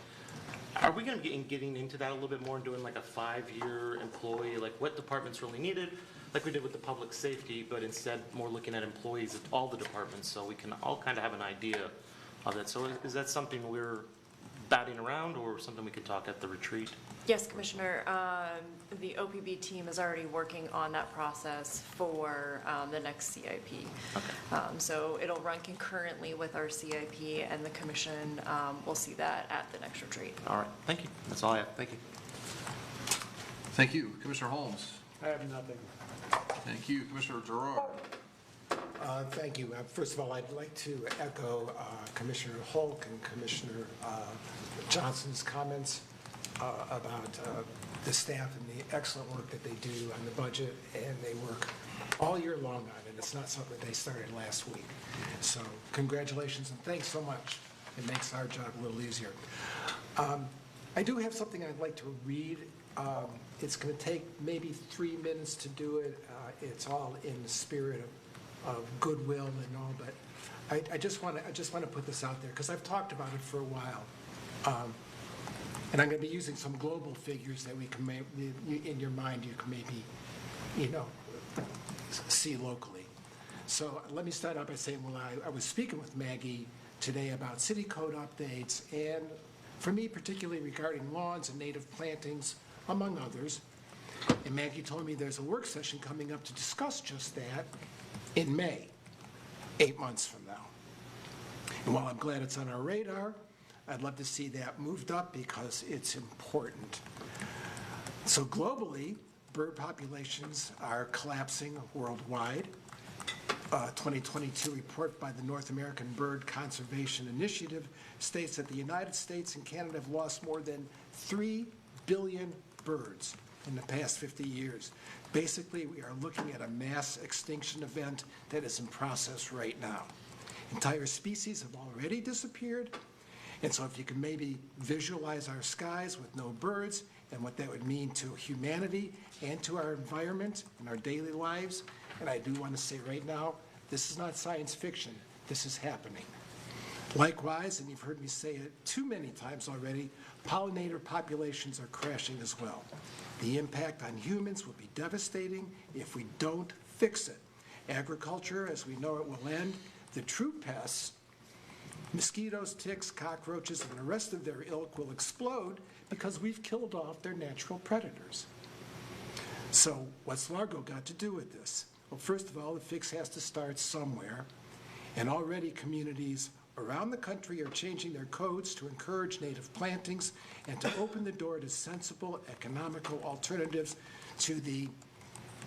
Are we going to be getting into that a little bit more and doing like a 5-year employee, like what departments really needed, like we did with the public safety, but instead more looking at employees at all the departments so we can all kind of have an idea of it. So is that something we're batting around or something we could talk at the retreat? Yes, Commissioner. The OPB team is already working on that process for the next CIP. Okay. So it'll run concurrently with our CIP, and the commission will see that at the next retreat. All right. Thank you. That's all I have. Thank you. Thank you. Commissioner Holmes. I have nothing. Thank you. Commissioner Gerard. Thank you. First of all, I'd like to echo Commissioner Hulk and Commissioner Johnson's comments about the staff and the excellent work that they do on the budget, and they work all year long on it. It's not something they started last week. So congratulations and thanks so much. It makes our job a little easier. I do have something I'd like to read. It's going to take maybe 3 minutes to do it. It's all in the spirit of goodwill and all, but I just want to put this out there because I've talked about it for a while. And I'm going to be using some global figures that we can, in your mind, you can maybe, see locally. So let me start out by saying, well, I was speaking with Maggie today about city code updates, and for me, particularly regarding lawns and native plantings, among others. And Maggie told me there's a work session coming up to discuss just that in May, 8 months from now. And while I'm glad it's on our radar, I'd love to see that moved up because it's important. So globally, bird populations are collapsing worldwide. 2022 report by the North American Bird Conservation Initiative states that the United States and Canada have lost more than 3 billion birds in the past 50 years. Basically, we are looking at a mass extinction event that is in process right now. Entire species have already disappeared, and so if you can maybe visualize our skies with no birds and what that would mean to humanity and to our environment and our daily lives, and I do want to say right now, this is not science fiction, this is happening. Likewise, and you've heard me say it too many times already, pollinator populations are crashing as well. The impact on humans will be devastating if we don't fix it. Agriculture, as we know it, will end. The true pests, mosquitoes, ticks, cockroaches, and the rest of their ilk will explode because we've killed off their natural predators. So what's Largo got to do with this? Well, first of all, the fix has to start somewhere, and already communities around the country are changing their codes to encourage native plantings and to open the door to sensible, economical alternatives to the,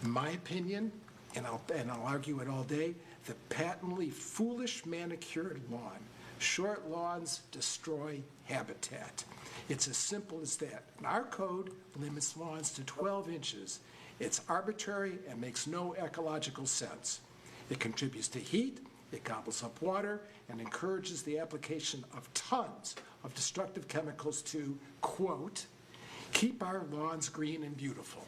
in my opinion, and I'll argue it all day, the patently foolish manicured lawn. Short lawns destroy habitat. It's as simple as that. And our code limits lawns to 12 inches. It's arbitrary and makes no ecological sense. It contributes to heat, it gobbles up water, and encourages the application of tons of destructive chemicals to, quote, keep our lawns green and beautiful.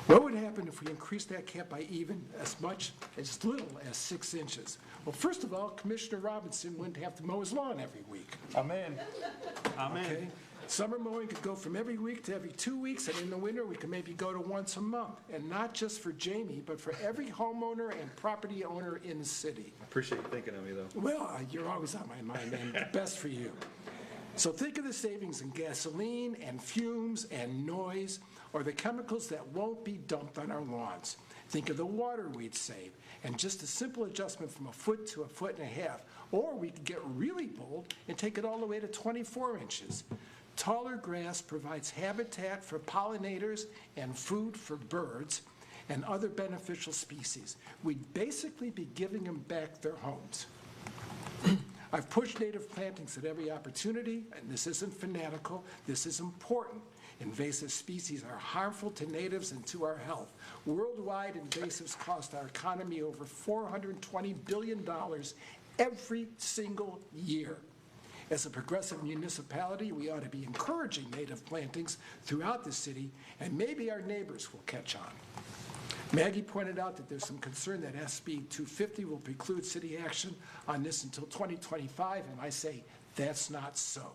What would happen if we increased that cap by even as little as 6 inches? Well, first of all, Commissioner Robinson wouldn't have to mow his lawn every week. Amen. Amen. Okay? Summer mowing could go from every week to every 2 weeks, and in the winter, we could maybe go to once a month. And not just for Jamie, but for every homeowner and property owner in the city. I appreciate you thinking of me, though. Well, you're always on my mind, and the best for you. So think of the savings in gasoline and fumes and noise, or the chemicals that won't be dumped on our lawns. Think of the water we'd save, and just a simple adjustment from 1 foot to 1.5 feet. Or we could get really bold and take it all the way to 24 inches. Taller grass provides habitat for pollinators and food for birds and other beneficial species. We'd basically be giving them back their homes. I've pushed native plantings at every opportunity, and this isn't fanatical, this is important. Invasive species are harmful to natives and to our health. Worldwide, invasives cost our economy over $420 billion every single year. As a progressive municipality, we ought to be encouraging native plantings throughout the city, and maybe our neighbors will catch on. Maggie pointed out that there's some concern that SB 250 will preclude city action on this until 2025, and I say that's not so.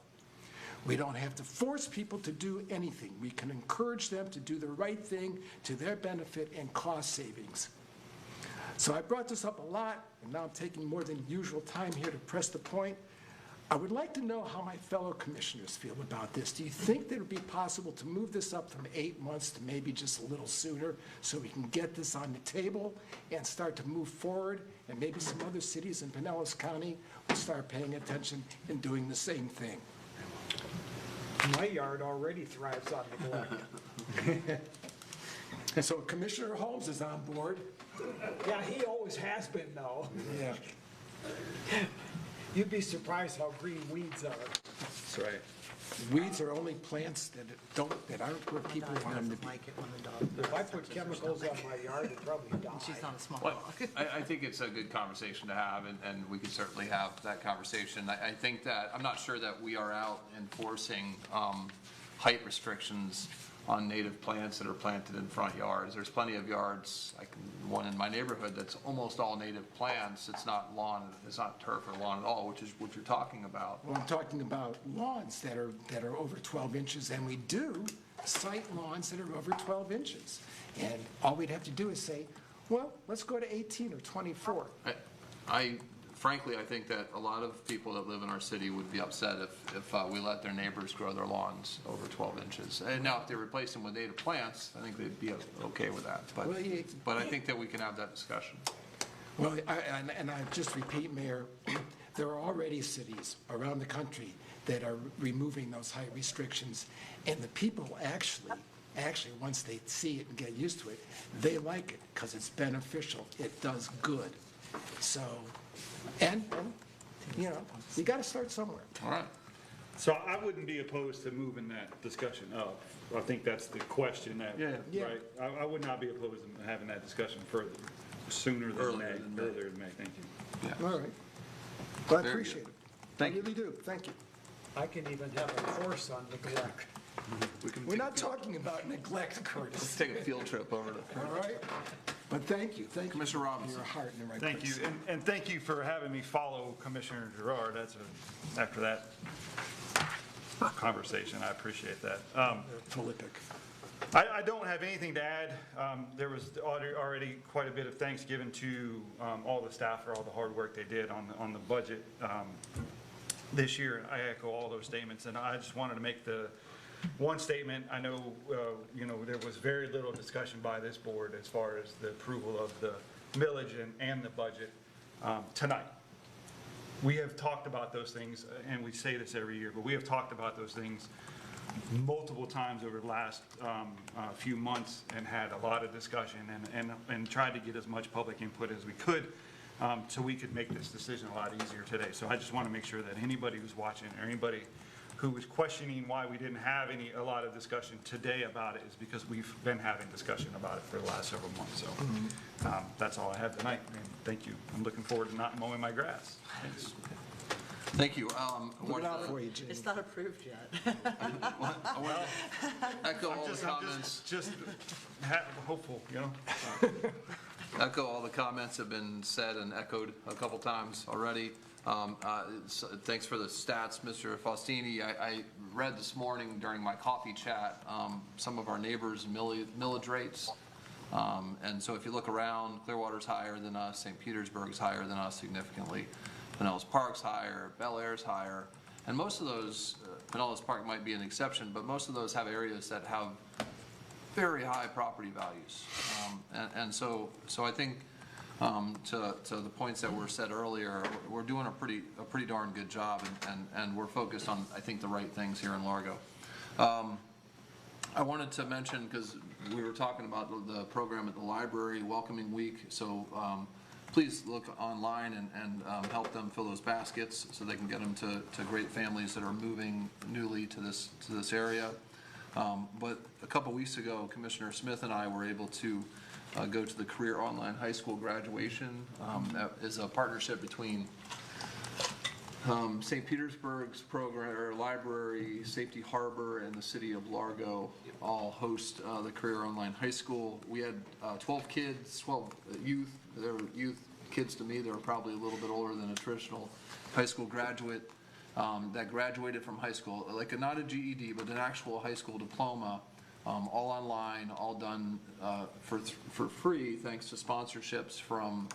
We don't have to force people to do anything. We can encourage them to do the right thing to their benefit and cost savings. So I brought this up a lot, and now I'm taking more than usual time here to press the point. I would like to know how my fellow commissioners feel about this. Do you think that it would be possible to move this up from 8 months to maybe just a little sooner so we can get this on the table and start to move forward, and maybe some other cities in Pinellas County will start paying attention and doing the same thing? My yard already thrives on neglect. And so Commissioner Holmes is on board. Yeah, he always has been, though. Yeah. You'd be surprised how green weeds are. That's right. Weeds are only plants that aren't where people want them to be. If I put chemicals on my yard, it'd probably die. She's on a small Well, dog. I think it's a good conversation to have, and we could certainly have that conversation. I think that, I'm not sure that we are out enforcing height restrictions on native plants that are planted in front yards. There's plenty of yards, like one in my neighborhood, that's almost all native plants. It's not lawn, it's not turf or lawn at all, which is what you're talking about. Well, I'm talking about lawns that are over 12 inches, and we do cite lawns that are over 12 inches. And all we'd have to do is say, well, let's go to 18 or 24. Frankly, I think that a lot of people that live in our city would be upset if we let their neighbors grow their lawns over 12 inches. And now, if they replace them with native plants, I think they'd be okay with that. But I think that we can have that discussion. Well, I just repeat, Mayor, there are already cities around the country that are removing those height restrictions, and the people actually Actually, once they see it and get used to it, they like it because it's beneficial. It does good. So, and you know, you got to start somewhere. All right. So I wouldn't be opposed to moving that discussion up. I think that's the question that, Yeah. right? I would not be opposed to having that discussion further, sooner than May. Earlier than May, thank you. All right. Well, I Very appreciate good. it. I really do. Thank you. I can even have a course on neglect. We're not talking about neglect, Curtis. Let's take a field trip over to. All right? But thank you. Thank you. Commissioner Robinson. Your heart in the right Thank place. you, and thank you for having me follow Commissioner Gerard. After that conversation, I appreciate that. Prolific. I don't have anything to add. There was already quite a bit of thanks given to all the staff for all the hard work they did on the budget this year. I echo all those statements, and I just wanted to make the one statement. I know, there was very little discussion by this board as far as the approval of the millage and the budget tonight. We have talked about those things, and we say this every year, but we have talked about those things multiple times over the last few months and had a lot of discussion and tried to get as much public input as we could so we could make this decision a lot easier today. So I just want to make sure that anybody who's watching or anybody who was questioning why we didn't have a lot of discussion today about it is because we've been having discussion about it for the last several months. So that's all I have tonight. And thank you. I'm looking forward to not mowing my grass. Thanks. Thank you. Look out for you, Jane. It's not approved yet. I want to echo all the comments. Just hopeful, Echo all the comments have been said and echoed a couple times already. Thanks for the stats, Mr. Faustini. I read this morning during my coffee chat some of our neighbors' millage rates. And so if you look around, Clearwater's higher than us, St. Petersburg's higher than us significantly, Pinellas Park's higher, Bel Air's higher, and most of those, Pinellas Park might be an exception, but most of those have areas that have very high property values. And so I think to the points that were said earlier, we're doing a pretty darn good job, and we're focused on, I think, the right things here in Largo. I wanted to mention, because we were talking about the program at the library, Welcoming Week, so please look online and help them fill those baskets so they can get them to great families that are moving newly to this area. But a couple weeks ago, Commissioner Smith and I were able to go to the Career Online High School graduation. That is a partnership between St. Petersburg's program, or library, Safety Harbor, and the city of Largo all host the Career Online High School. We had 12 kids, 12 youth. They were youth kids to me. They were probably a little bit older than a traditional high school graduate that graduated from high school, like not a GED, but an actual high school diploma, all online, all done for free, thanks to sponsorships from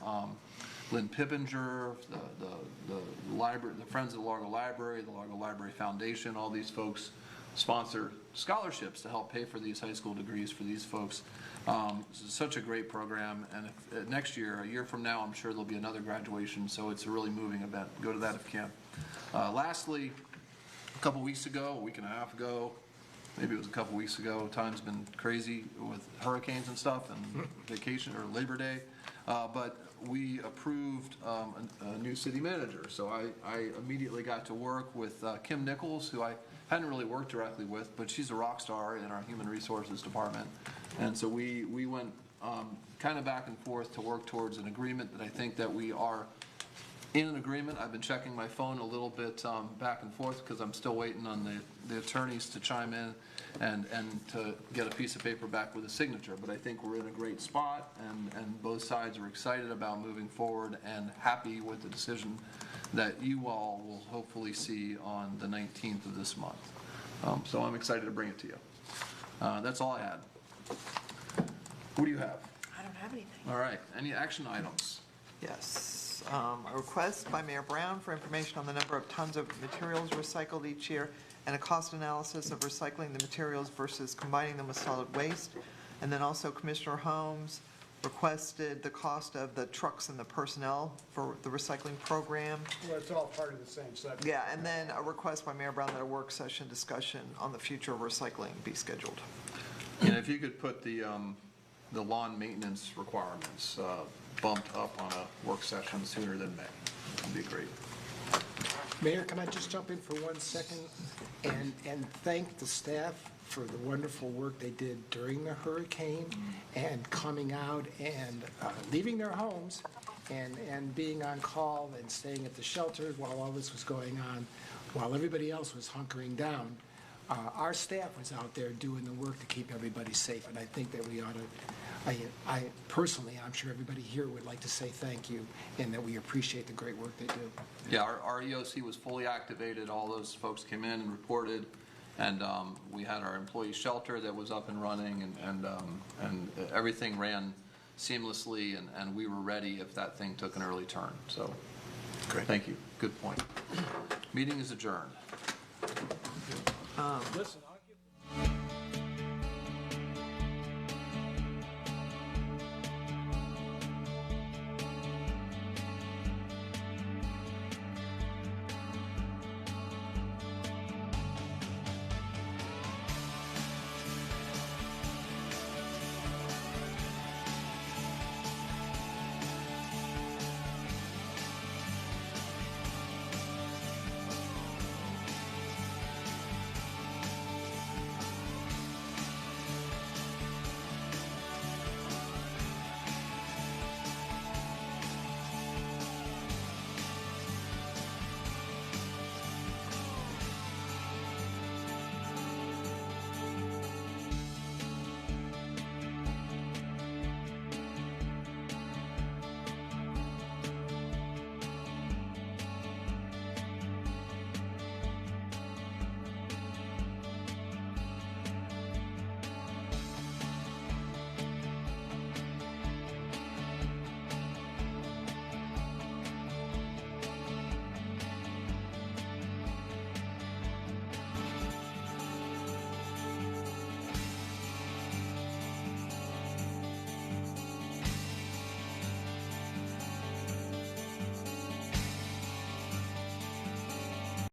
Lynn Pippinger, the library, the Friends of the Largo Library, the Largo Library Foundation. All these folks sponsor scholarships to help pay for these high school degrees for these folks. It's such a great program, and if, next year, a year from now, I'm sure there'll be another graduation, so it's a really moving event. Go to that if you can. Lastly, a couple weeks ago, a week and a half ago, maybe it was a couple weeks ago, time's been crazy with hurricanes and stuff and vacation or Labor Day, but we approved a new city manager. So I immediately got to work with Kim Nichols, who I hadn't really worked directly with, but she's a rock star in our Human Resources Department. And so we went kind of back and forth to work towards an agreement that I think that we are in an agreement. I've been checking my phone a little bit back and forth because I'm still waiting on the attorneys to chime in and to get a piece of paper back with a signature. But I think we're in a great spot, and both sides are excited about moving forward and happy with the decision that you all will hopefully see on the 19th of this month. So I'm excited to bring it to you. That's all I had. What do you have? I don't have anything. All right. Any action items? Yes. A request by Mayor Brown for information on the number of tons of materials recycled each year and a cost analysis of recycling the materials versus combining them with solid waste. And then also Commissioner Holmes requested the cost of the trucks and the personnel for the recycling program. Well, it's all part of the same subject. Yeah, and then a request by Mayor Brown that a work session discussion on the future of recycling be scheduled. And if you could put the lawn maintenance requirements bumped up on a work session sooner than May, that'd be great. Mayor, can I just jump in for 1 second and thank the staff for the wonderful work they did during the hurricane and coming out and leaving their homes and being on call and staying at the shelters while all this was going on, while everybody else was hunkering down. Our staff was out there doing the work to keep everybody safe, and I think that we ought to, I personally, I'm sure everybody here would like to say thank you and that we appreciate the great work they do. Yeah, our EOC was fully activated. All those folks came in and reported, and we had our employee shelter that was up and running, and everything ran seamlessly, and we were ready if that thing took an early turn. So, great. Thank you. Good point. Meeting is adjourned. Listen,